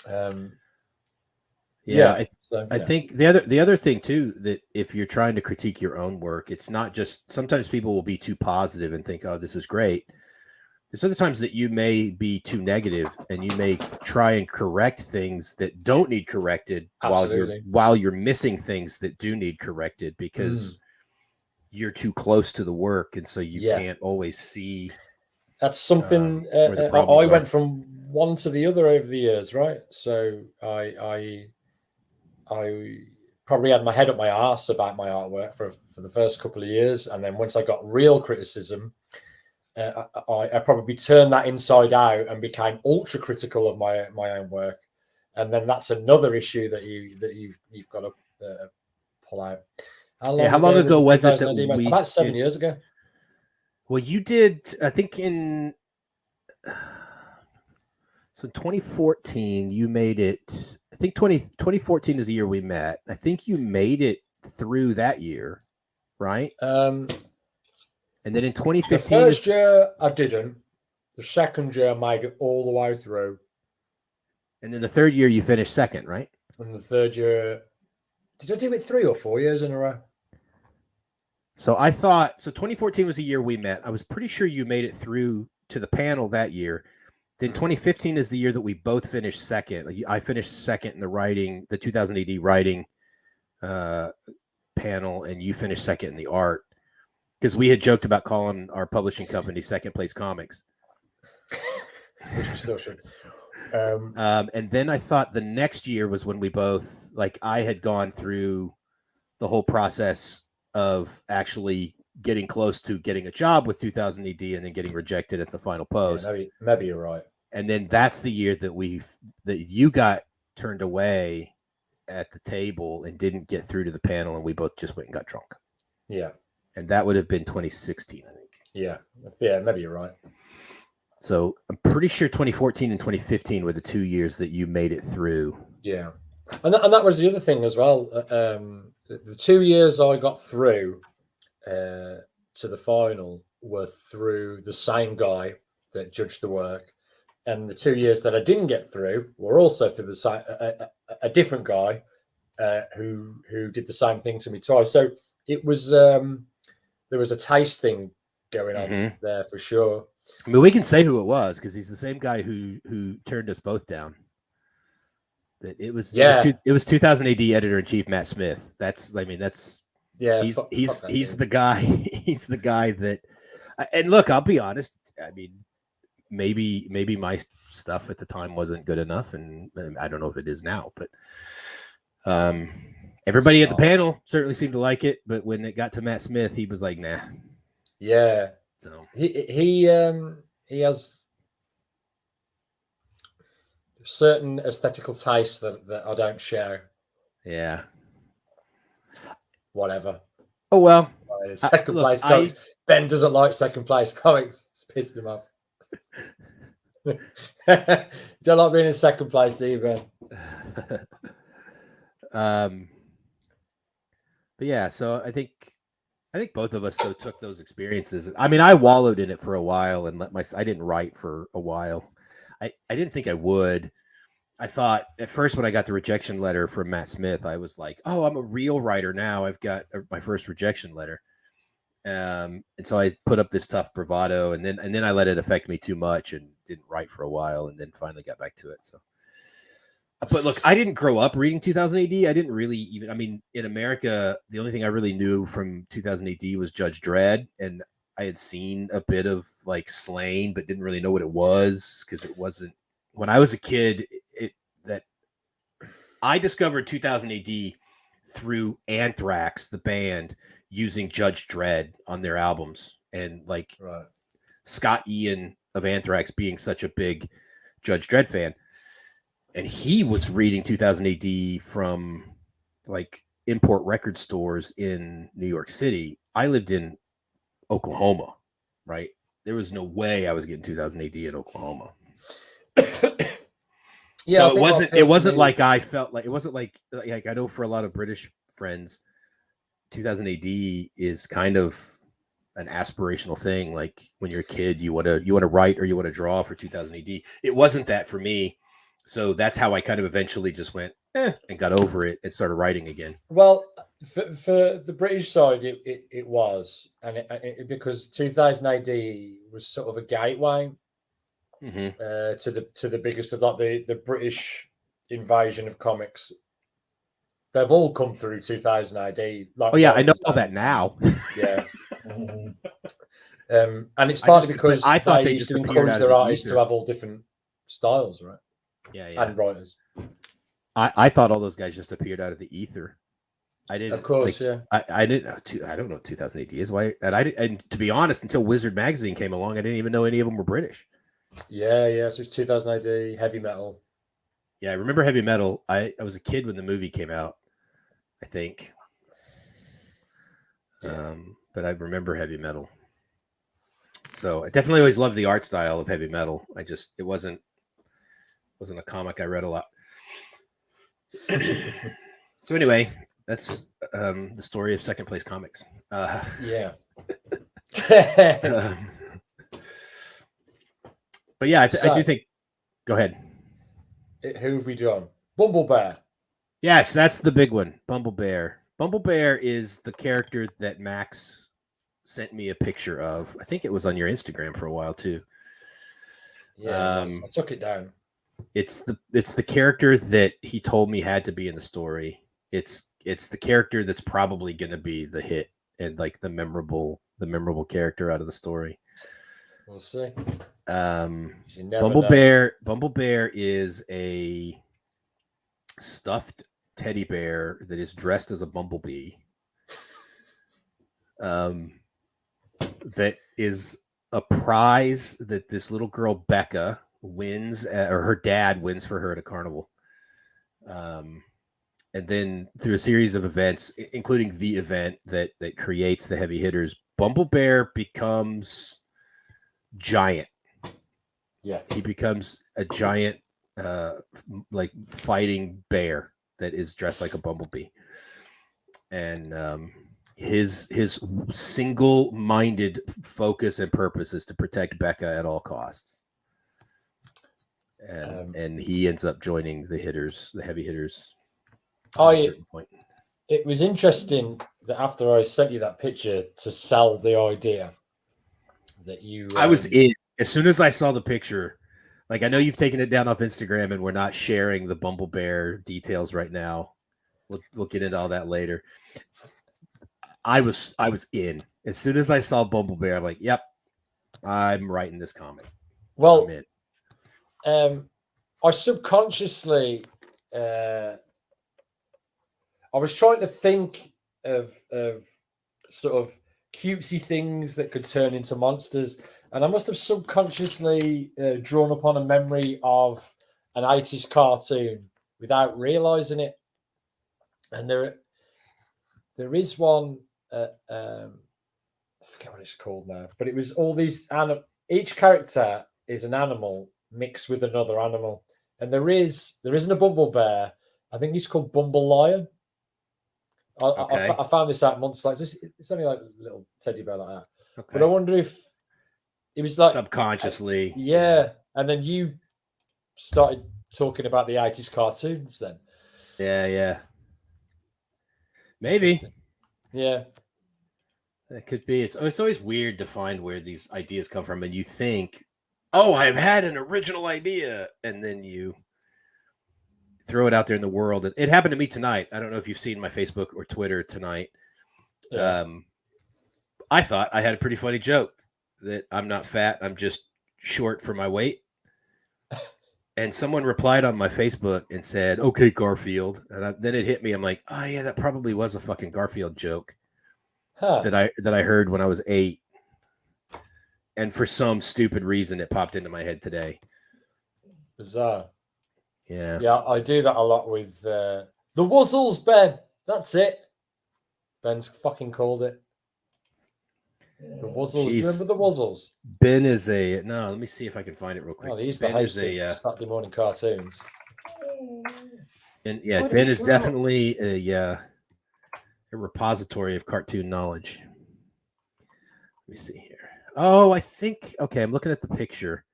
I think the other thing too, that if you're trying to critique your own work, it's not just, sometimes people will be too positive and think, oh, this is great. There's other times that you may be too negative and you may try and correct things that don't need corrected while you're missing things that do need corrected because you're too close to the work, and so you can't always see. That's something I went from one to the other over the years, right? So I probably had my head up my arse about my artwork for the first couple of years, and then once I got real criticism, I probably turned that inside out and became ultra critical of my own work, and then that's another issue that you've got to pull out. How long ago was it that we about 7 years ago? Well, you did, I think so 2014 you made it. I think 2014 is the year we met. I think you made it through that year, right? And then in 2015... The first year, I didn't. The second year, I made it all the way through. And then the third year, you finished second, right? And the third year... Did I do it 3 or 4 years in a row? So I thought... So 2014 was the year we met. I was pretty sure you made it through to the panel that year. Then 2015 is the year that we both finished second. I finished second in the 2000 AD writing panel, and you finished second in the art. Because we had joked about calling our publishing company Second Place Comics. Which we still should. And then I thought the next year was when we both, I had gone through the whole process of actually getting close to getting a job with 2000 AD and then getting rejected at the final post. Yeah, maybe you're right. And then that's the year that you got turned away at the table and didn't get through to the panel, and we both just went and got drunk. Yeah. And that would have been 2016, I think. Yeah, maybe you're right. So I'm pretty sure 2014 and 2015 were the 2 years that you made it through. Yeah. And that was the other thing as well. The 2 years I got through to the final were through the same guy that judged the work. And the 2 years that I didn't get through were also through the same, a different guy who did the same thing to me twice. So it was there was a taste thing going on there for sure. I mean, we can say who it was because he's the same guy who turned us both down. That it was 2000 AD editor in chief Matt Smith. He's the guy. He's the guy that. And look, I'll be honest. I mean, maybe my stuff at the time wasn't good enough, and I don't know if it is now. But everybody at the panel certainly seemed to like it. But when it got to Matt Smith, he was like, "Nah." Yeah. So he has certain aesthetical tastes that I don't share. Yeah. Whatever. Oh well. Second place comics. Ben doesn't like second place comics. It's pissed him off. Don't like being in second place, do you, Ben? But yeah, so I think both of us though took those experiences. I mean, I wallowed in it for a while and I didn't write for a while. I didn't think I would. I thought at first when I got the rejection letter from Matt Smith, I was like, "Oh, I'm a real writer now. I've got my first rejection letter." And so I put up this tough bravado, and then I let it affect me too much and didn't write for a while, and then finally got back to it. So, but look, I didn't grow up reading 2000 AD. I didn't really even. I mean, in America, the only thing I really knew from 2000 AD was Judge Dredd, and I had seen a bit of like Slain, but didn't really know what it was because it wasn't when I was a kid. That I discovered 2000 AD through Anthrax, the band, using Judge Dredd on their albums, and like Scott Ian of Anthrax being such a big Judge Dredd fan, and he was reading 2000 AD from like import record stores in New York City. I lived in Oklahoma, right? There was no way I was getting 2000 AD in Oklahoma. Yeah, so it wasn't like I felt like it wasn't like I know for a lot of British friends, 2000 AD is kind of an aspirational thing. Like when you're a kid, you want to write or you want to draw for 2000 AD. It wasn't that for me. So that's how I kind of eventually just went and got over it and started writing again. Well, for the British side, it was, and because 2000 AD was sort of a gateway to the biggest of like the British invasion of comics. They've all come through 2000 AD. Like, oh yeah, I know all that now. Yeah. And it's partly because I thought they used to encourage their artists to have all different styles, right? Yeah. And writers. I thought all those guys just appeared out of the ether. I didn't. Of course, yeah. I didn't know. I don't know what 2000 AD is. Why? And to be honest, until Wizard Magazine came along, I didn't even know any of them were British. Yeah. So it's 2000 AD, heavy metal. Yeah, I remember heavy metal. I was a kid when the movie came out, I think. Yeah. But I remember heavy metal. So I definitely always loved the art style of heavy metal. It wasn't a comic I read a lot. So anyway, that's the story of Second Place Comics. Yeah. But yeah, I do think. Go ahead. Who have we done? Bumblebear. Yes, that's the big one. Bumblebear. Bumblebear is the character that Max sent me a picture of. I think it was on your Instagram for a while too. Yeah, I took it down. It's the character that he told me had to be in the story. It's the character that's probably going to be the hit and like the memorable character out of the story. We'll see. Bumblebear is a stuffed teddy bear that is dressed as a bumblebee. that is a prize that this little girl Becca wins, or her dad wins for her at a carnival. And then through a series of events, including the event that creates the heavy hitters, Bumble Bear becomes giant. Yeah, he becomes a giant, like fighting bear that is dressed like a bumblebee, and his single-minded focus and purpose is to protect Becca at all costs. And he ends up joining the heavy hitters. At a certain point. It was interesting that after I sent you that picture to sell the idea that you, I was in as soon as I saw the picture. Like, I know you've taken it down off Instagram, and we're not sharing the Bumble Bear details right now. We'll get into all that later. I was in as soon as I saw Bumble Bear. I'm like, yep, I'm writing this comic. Well, I subconsciously, I was trying to think of sort of cutesy things that could turn into monsters, and I must have subconsciously drawn upon a memory of an 80s cartoon without realizing it. And there is one, I forget what it's called now, but it was all these each character is an animal mixed with another animal, and there isn't a Bumble Bear. I think he's called Bumble Lion. I found this out months later. It's only like a little teddy bear like that. Okay. But I wonder if it was like subconsciously. Yeah. And then you started talking about the 80s cartoons then. Yeah. Maybe. Yeah. It could be. It's always weird to find where these ideas come from, and you think, oh, I've had an original idea, and then you throw it out there in the world. It happened to me tonight. I don't know if you've seen my Facebook or Twitter tonight. Yeah. I thought I had a pretty funny joke that I'm not fat. I'm just short for my weight. And someone replied on my Facebook and said, okay, Garfield. And then it hit me. I'm like, oh yeah, that probably was a fucking Garfield joke that I heard when I was 8. And for some stupid reason, it popped into my head today. Bizarre. Yeah, I do that a lot with the Wuzzles, Ben. That's it. Ben's fucking called it. The Wuzzles. Do you remember the Wuzzles? Ben is no. Let me see if I can find it real quick. Oh, he's the host of Saturday morning cartoons. And yeah, Ben is definitely a repository of cartoon knowledge. Let me see here. Oh, I think I'm looking at the picture.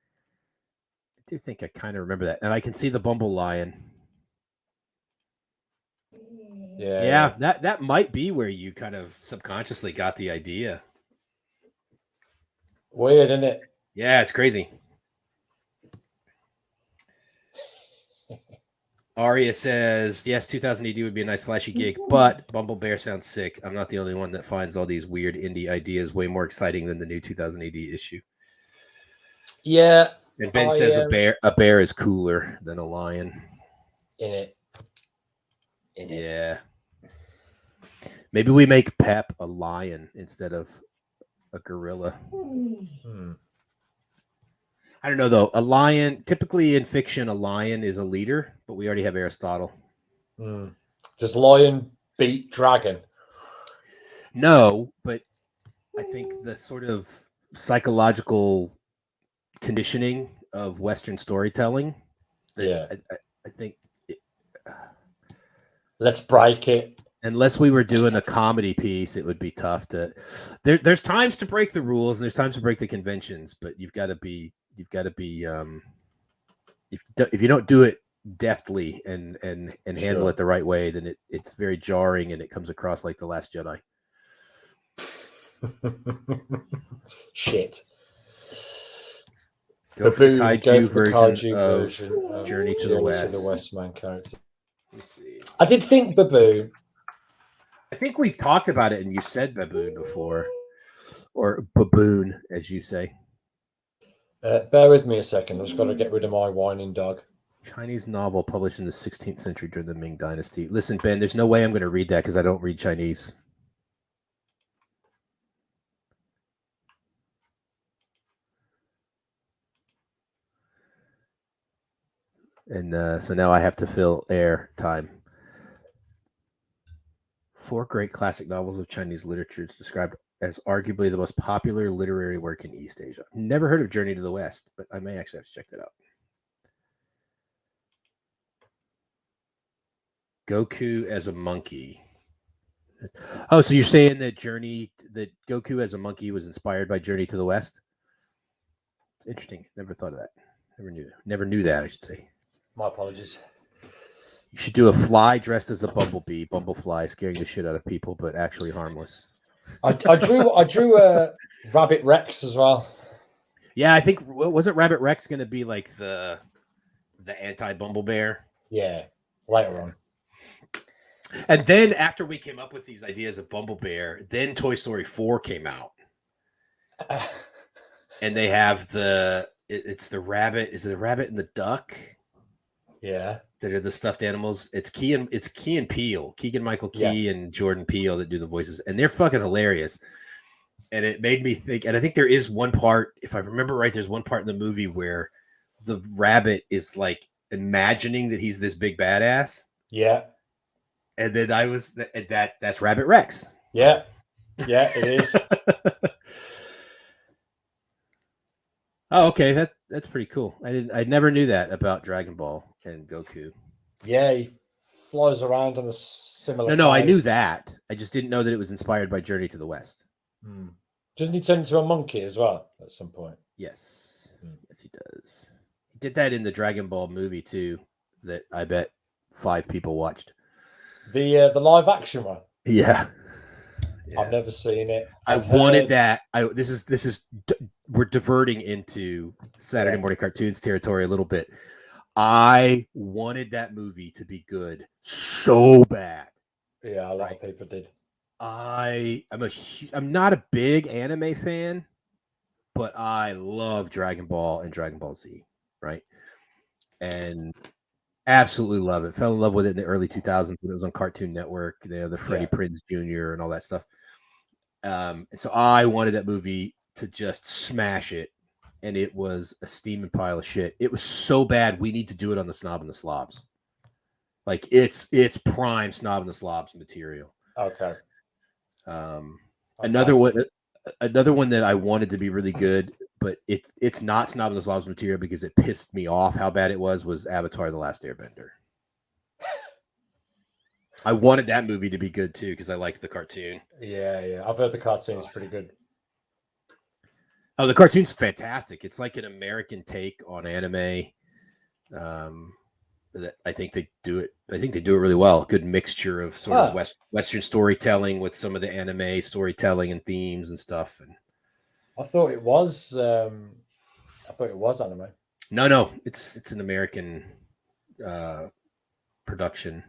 I do think I kind of remember that, and I can see the Bumble Lion. Yeah, that might be where you kind of subconsciously got the idea. Weird, isn't it? Yeah, it's crazy. Aria says, yes, 2000 AD would be a nice flashy gig, but Bumble Bear sounds sick. I'm not the only one that finds all these weird indie ideas way more exciting than the new 2000 AD issue. Yeah. And Ben says a bear is cooler than a lion. In it. Yeah. Maybe we make Pep a lion instead of a gorilla. I don't know, though. A lion, typically in fiction, a lion is a leader, but we already have Aristotle. Does lion beat dragon? No, but I think the sort of psychological conditioning of Western storytelling. I think. Let's break it. Unless we were doing a comedy piece, it would be tough to. There's times to break the rules, and there's times to break the conventions, but you've got to be. If you don't do it deftly and handle it the right way, then it's very jarring and it comes across like The Last Jedi. Shit. Go for the kaiju version of Journey to the West. The Westman character. Let's see. I did think baboon. I think we've talked about it, and you said baboon before, or baboon, as you say. Bear with me a second. I've just got to get rid of my whining dog. Chinese novel published in the 16th century during the Ming Dynasty. Listen, Ben, there's no way I'm going to read that because I don't read Chinese. And so now I have to fill air time. 4 great classic novels of Chinese literature is described as arguably the most popular literary work in East Asia. Never heard of Journey to the West, but I may actually have to check that out. Goku as a monkey. Oh, so you're saying that Goku as a monkey was inspired by Journey to the West? It's interesting. Never thought of that. Never knew that, I should say. My apologies. You should do a fly dressed as a bumblebee, bumblefly, scaring the shit out of people, but actually harmless. I drew a Rabbit Rex as well. Yeah, I think wasn't Rabbit Rex going to be like the anti-Bumble Bear? Yeah, later on. And then after we came up with these ideas of Bumble Bear, then Toy Story 4 came out. And they have it's the rabbit. Is it the rabbit and the duck? Yeah. That are the stuffed animals. It's Key and Peele, Keegan-Michael Key and Jordan Peele that do the voices. And they're fucking hilarious. And it made me think, and I think there is one part, if I remember right, there's one part in the movie where the rabbit is like imagining that he's this big badass. Yeah. And then that's Rabbit Rex. Yeah. Yeah, it is. Oh, okay. That's pretty cool. I never knew that about Dragon Ball and Goku. Yeah, he flies around on a similar. No, I knew that. I just didn't know that it was inspired by Journey to the West. Doesn't he turn into a monkey as well at some point? Yes. Yes, he does. He did that in the Dragon Ball movie too, that I bet 5 people watched. The live action one. Yeah. I've never seen it. Wanted that. This is we're diverting into Saturday morning cartoons territory a little bit. I wanted that movie to be good so bad. Yeah, a lot of people did. I'm not a big anime fan, but I love Dragon Ball and Dragon Ball Z, right? And absolutely love it. Fell in love with it in the early 2000s when it was on Cartoon Network, the Freddie Prinze Jr. and all that stuff. And so I wanted that movie to just smash it, and it was a steaming pile of shit. It was so bad. We need to do it on the Snob and the Slobs. Like it's prime Snob and the Slobs material. Okay. Another one that I wanted to be really good, but it's not Snob and the Slobs material because it pissed me off how bad it was Avatar: The Last Airbender. I wanted that movie to be good too because I liked the cartoon. Yeah. I've heard the cartoon is pretty good. Oh, the cartoon's fantastic. It's like an American take on anime. I think they do it. I think they do it really well. Good mixture of sort of Western storytelling with some of the anime storytelling and themes and stuff. And I thought it was. Anime. No, it's an American production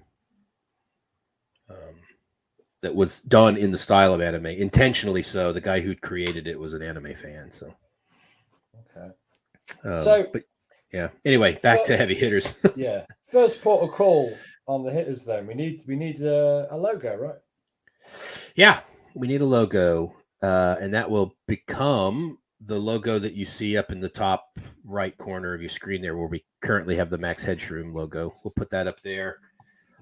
that was done in the style of anime, intentionally so. The guy who created it was an anime fan, so. Okay. Anyway, back to heavy hitters. Yeah. First port of call on the hitters. Then we need a logo, right? Yeah, we need a logo, and that will become the logo that you see up in the top right corner of your screen there, where we currently have the Max Headroom logo. We'll put that up there.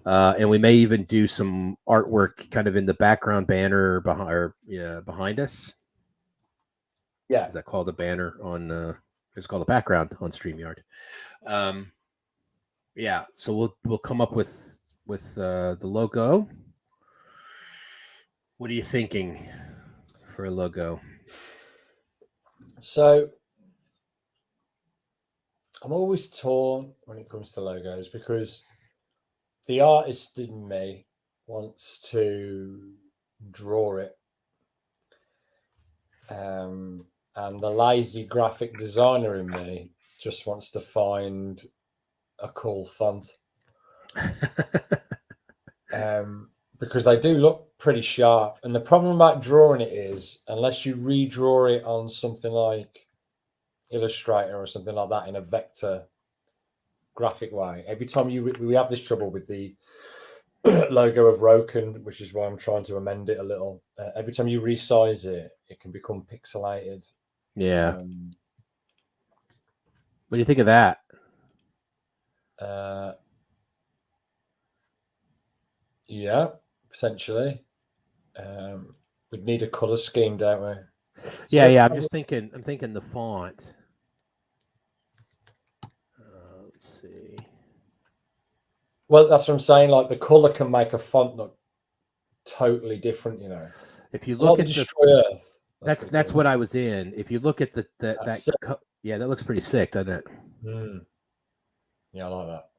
And we may even do some artwork kind of in the background banner behind us. Yeah. Is that called a banner on it's called a background on StreamYard. So we'll come up with the logo. What are you thinking for a logo? So I'm always torn when it comes to logos because the artist in me wants to draw it. And the lazy graphic designer in me just wants to find a cool font. Because they do look pretty sharp. And the problem about drawing it is, unless you redraw it on something like Illustrator or something like that in a vector graphic way, every time we have this trouble with the logo of Roken, which is why I'm trying to amend it a little. Every time you resize it, it can become pixelated. Yeah. What do you think of that? Yeah, potentially. We'd need a color scheme, don't we? So yeah. I'm thinking the font. Let's see. Well, that's what I'm saying. Like the color can make a font look totally different. You know, If you look like at Destroy Earth. That's what I was in. If you look at that sick. yeah, that looks pretty sick, doesn't it? Yeah, I like that.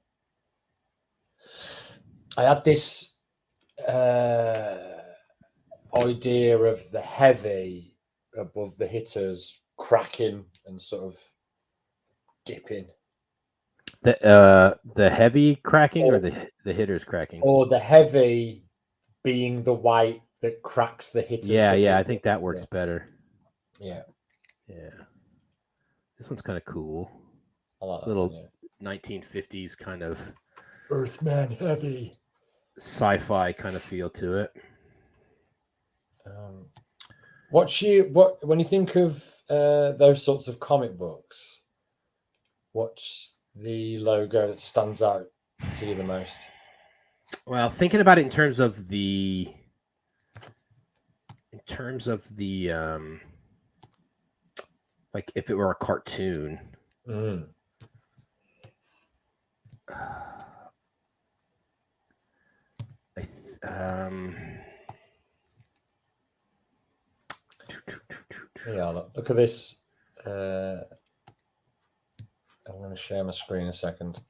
I had this idea of the heavy above the hitters cracking and sort of dipping. The heavy cracking or the hitters cracking? Or the heavy being the weight that cracks the hitters. Yeah, I think that works better. Yeah. This one's kind of cool. I like that little one, 1950s kind of Earthman heavy sci-fi kind of feel to it. When you think of those sorts of comic books, what's the logo that stands out to you the most? Well, thinking about it in terms of the like if it were a cartoon. Yeah, look at this. I'm going to share my screen a second.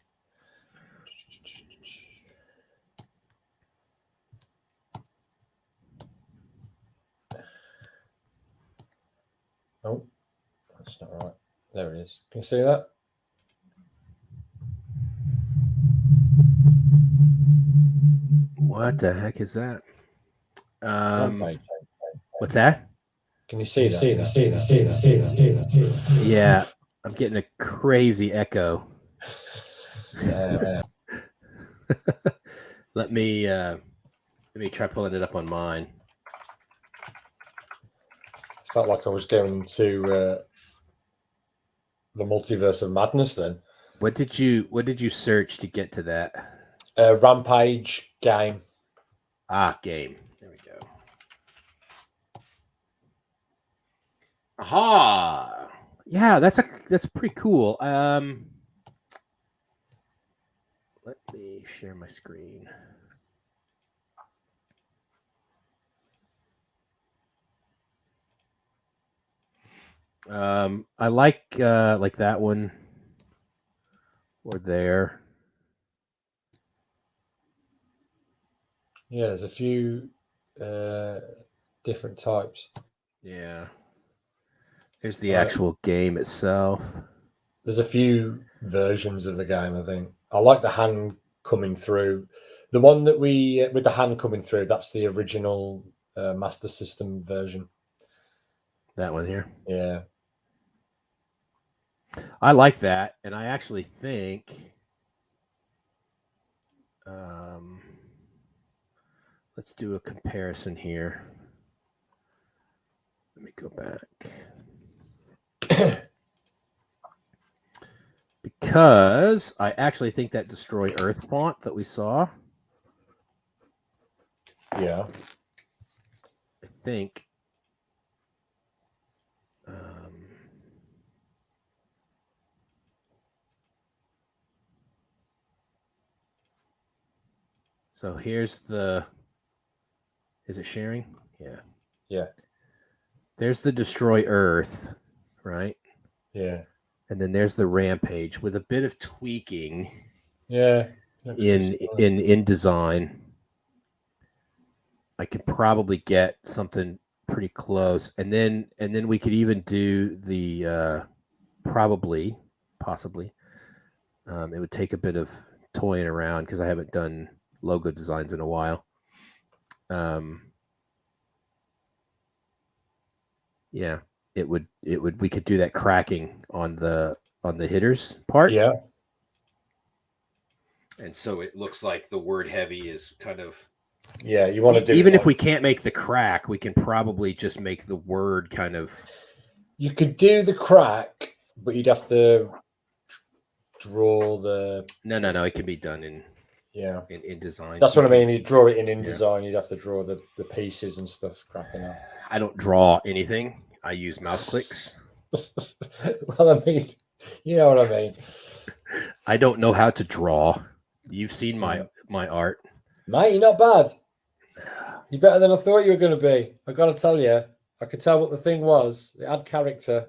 Oh, that's not right. There it is. Can you see that? What the heck is that? What's that? Can you see that? Yeah, I'm getting a crazy echo. Let me try pulling it up on mine. Felt like I was going to the multiverse of madness then. What did you search to get to that? Rampage game. Game. There we go. Aha. Yeah, that's pretty cool. Let me share my screen. I like that one or there. Yeah, there's a few different types. Yeah. Here's the actual game itself. There's a few versions of the game, I think. I like the hand coming through. The one that with the hand coming through, that's the original Master System version. That one here. Yeah. I like that, and I actually think let's do a comparison here. Let me go back. Because I actually think that Destroy Earth font that we saw. Yeah. I think so here's the, is it sharing? Yeah. Yeah. There's the Destroy Earth, right? Yeah. And then there's the Rampage with a bit of tweaking. Yeah. In design. I could probably get something pretty close. And then we could even do the possibly. It would take a bit of toying around because I haven't done logo designs in a while. Yeah, we could do that cracking on the hitters part. Yeah. And so it looks like the word heavy is kind of, yeah, you want to do even if we can't make the crack, we can probably just make the word kind of. You could do the crack, but you'd have to draw the? No. It can be done Yeah, in design. that's what I mean. You draw it in Yeah. InDesign. You'd have to draw the pieces and stuff. Crapping out. I don't draw anything. I use mouse clicks. Well, I mean, you know what I mean. I don't know how to draw. You've seen my art, mate. You're not bad. You're better than I thought you were going to be. I got to tell you, I could tell what the thing was. It had character.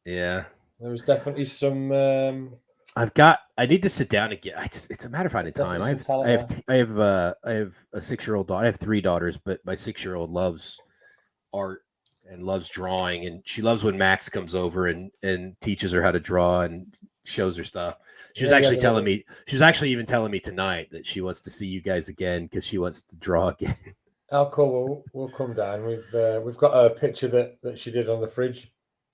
Yeah, there was definitely some. I need to sit down again. It's a matter of finding time. I have a 6-year-old daughter. I have 3 daughters, but my 6-year-old loves art and loves drawing, and she loves when Max comes over and teaches her how to draw and shows her stuff. She was actually telling me. She was actually even telling me tonight that she wants to see you guys again because she wants to draw again. Oh, cool. We'll come down. We've got a picture that she did on the fridge.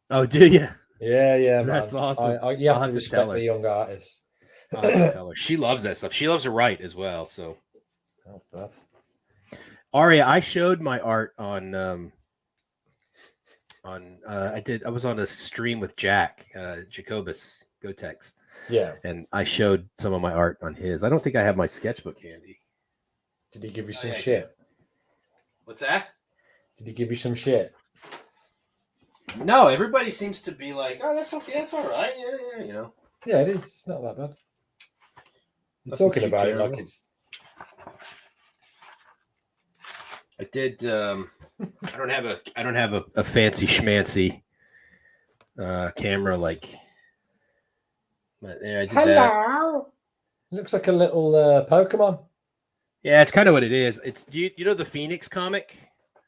Oh, do you? Yeah, that's man. awesome. You have to respect the young artists. I'll have to tell her. She loves that stuff. She loves to write as well. So, oh, bad. Aria, I showed my art on. I was on a stream with Jack Jacobus Gotex. Yeah, and I showed some of my art on his. I don't think I have my sketchbook handy. Did he give you some shit? What's that? Did he give you some shit? No, everybody seems to be like, "Oh, that's okay. That's all right." Yeah, you know. Yeah, it is. It's not that bad. You're talking about it like it's. I did. I don't have a fancy schmancy camera like. But yeah, I did Hello. That. Looks like a little Pokemon. Yeah, it's kind of what it is. It's you know the Phoenix comic.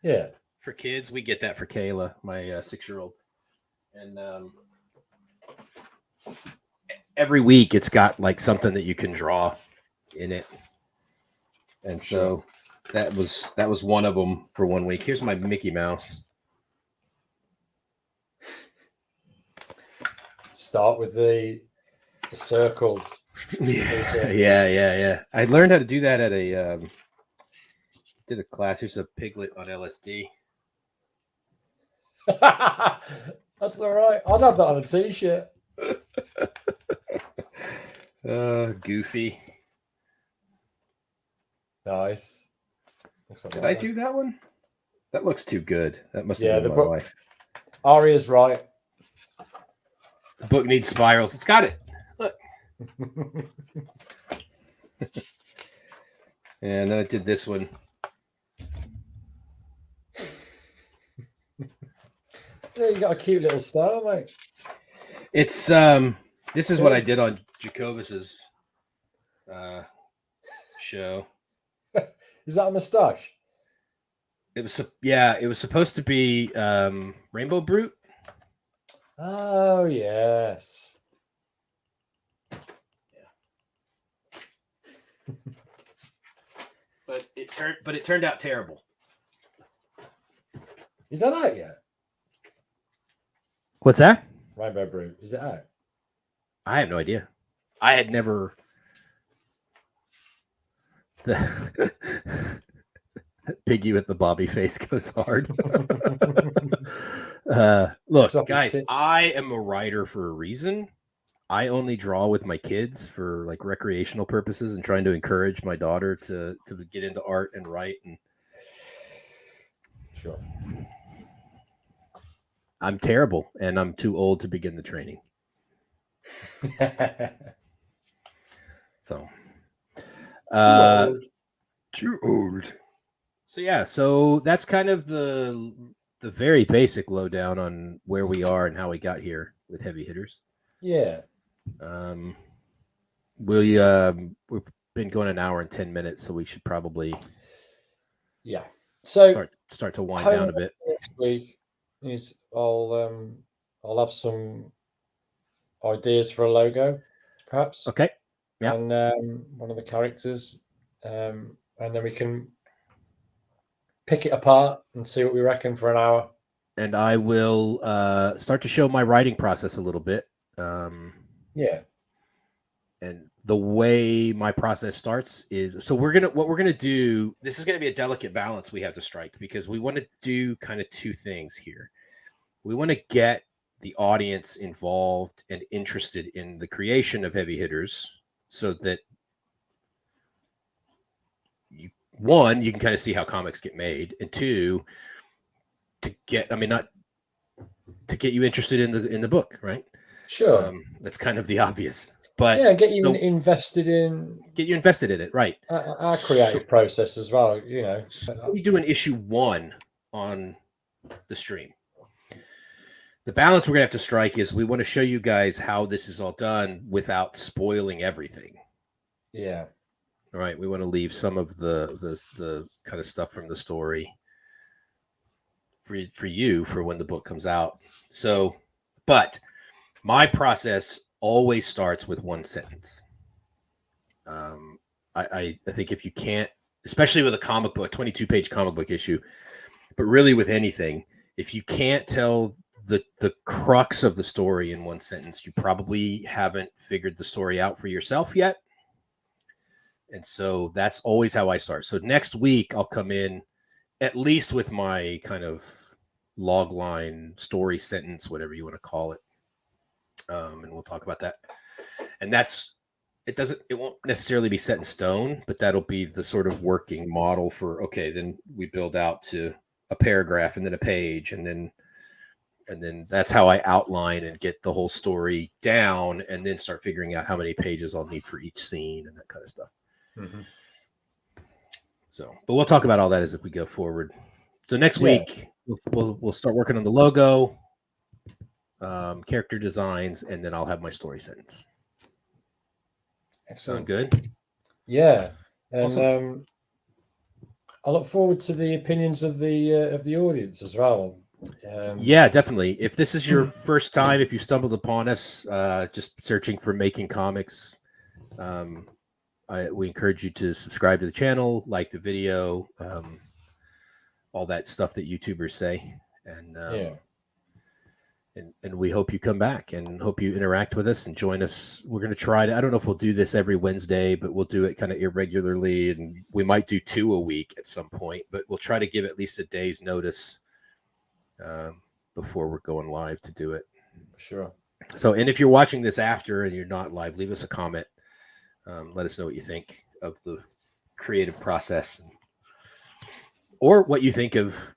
Yeah. For kids, we get that for Kayla, my 6-year-old, and every week it's got like something that you can draw in it, and so that was one of them for one week. Here's my Mickey Mouse. Start with the circles. Yeah. I learned how to do that at did a class. Here's a piglet on LSD. That's all right. I'd have that on a t-shirt. Goofy. Nice. Did I do that one? That looks too good. That must have been my wife. Aria's right. The book needs spirals. It's got it. Look. And then I did this one. Yeah, you got a cute little star, mate. It's this is what I did on Jacobus's show. Is that a moustache? It was supposed to be Rainbow Brute. Oh yes. Yeah. but it turned out terrible. Is that out yet? What's that? Rainbow Brute. Is it out? I have no idea. I had never. The Piggy with the Bobby face goes hard. Look, guys, I am a writer for a reason. I only draw with my kids for like recreational purposes and trying to encourage my daughter to get into art and write. And sure. I'm terrible and I'm too old to begin the training. So, too old. So yeah, so that's kind of the very basic lowdown on where we are and how we got here with Heavy Hitters. Yeah. We've been going an hour and 10 minutes, so we should probably start to wind down a bit. Next week is I'll have some ideas for a logo, perhaps. Okay. Yeah. And one of the characters, and then we can pick it apart and see what we reckon for an hour. And I will start to show my writing process a little bit. Yeah. And the way my process starts is what we're gonna do. This is gonna be a delicate balance we have to strike because we want to do kind of two things here. We want to get the audience involved and interested in the creation of Heavy Hitters, so that you can kind of see how comics get made, and two, to get, I mean, not to get you interested in the book, right? Sure. That's kind of the obvious, but Yeah, get you invested in it, right? our creative process as well. You know, So we do an issue 1 on the stream. The balance we're gonna have to strike is we want to show you guys how this is all done without spoiling everything. Yeah. All right. We want to leave some of the kind of stuff from the story for you for when the book comes out. So, but my process always starts with one sentence. I think if you can't, especially with a comic book, a 22-page comic book issue, but really with anything, if you can't tell the crux of the story in one sentence, you probably haven't figured the story out for yourself yet. And so that's always how I start. So next week I'll come in at least with my kind of log line story sentence, whatever you want to call it. And we'll talk about that. And it won't necessarily be set in stone, but that'll be the sort of working model for, okay, then we build out to a paragraph and then a page. And then that's how I outline and get the whole story down, and then start figuring out how many pages I'll need for each scene and that kind of stuff. Mm-hmm. So, but we'll talk about all that as we go forward. So next week we'll start working on the logo, character designs, and then I'll have my story sentence. Excellent. Sound good? Yeah, and awesome. I look forward to the opinions of the audience as well. Yeah, definitely. If this is your first time, if you stumbled upon us just searching for Making Comics, we encourage you to subscribe to the channel, like the video, all that stuff that YouTubers say, and and we hope you come back and hope you interact with us and join us. We're going to try to, I don't know if we'll do this every Wednesday, but we'll do it kind of irregularly, and we might do 2 a week at some point, but we'll try to give at least a day's notice before we're going live to do it. Sure. So, and if you're watching this after and you're not live, leave us a comment. Let us know what you think of the creative process, or what you think of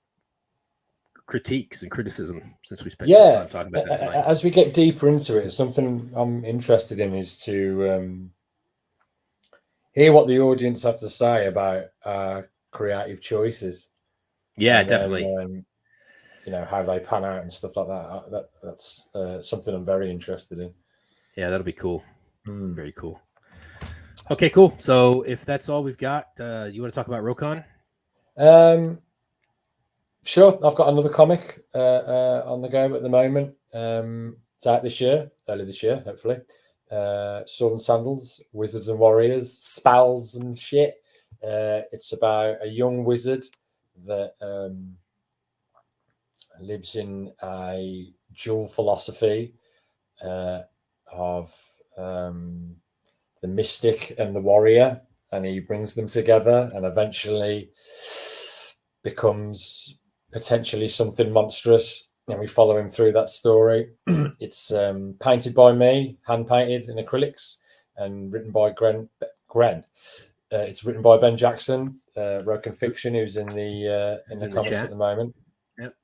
critiques and criticism, since we spent some time talking about that tonight. As we get deeper into it, something I'm interested in is to hear what the audience have to say about creative choices. Yeah, and definitely. Then, how they pan out and stuff like that. That's something I'm very interested in. Yeah, that'll be cool. Very cool. Okay, cool. So if that's all we've got, you want to talk about Rokon? Sure. I've got another comic on the go at the moment. It's out early this year, hopefully. Sword and Sandals, Wizards and Warriors, spells and shit. It's about a young wizard that lives in a dual philosophy of the mystic and the warrior, and he brings them together and eventually becomes potentially something monstrous, and we follow him through that story. It's painted by me, hand painted in acrylics, and written by Gren. It's written by Ben Jackson, Rokon Fiction, who's in the comics at the moment. Yep.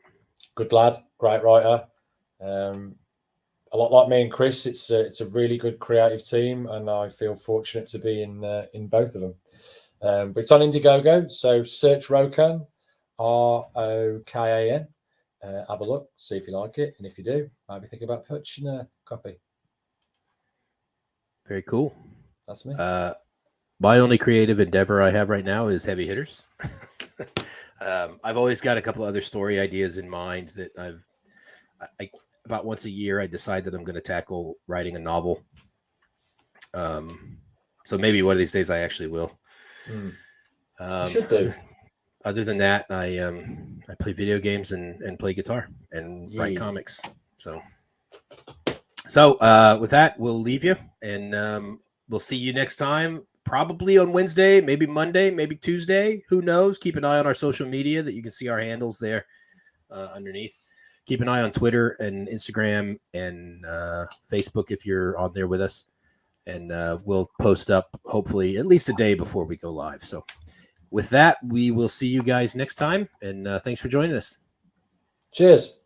Good lad, great writer. A lot like me and Chris, it's a really good creative team, and I feel fortunate to be in both of them. But it's on Indiegogo, so search Rokon, Rokan. Have a look, see if you like it, and if you do, maybe think about purchasing a copy. Very cool. That's me. My only creative endeavor I have right now is Heavy Hitters. I've always got a couple of other story ideas in mind that I about once a year I decide that I'm going to tackle writing a novel. So maybe one of these days I actually will. You should do. Other than that, I play video games and play guitar and write comics. So with that, we'll leave you, and we'll see you next time, probably on Wednesday, maybe Monday, maybe Tuesday. Who knows? Keep an eye on our social media that you can see our handles there underneath. keep an eye on Twitter and Instagram and Facebook if you're on there with us. And we'll post up hopefully at least a day before we go live. So with that, we will see you guys next time. And thanks for joining us. Cheers.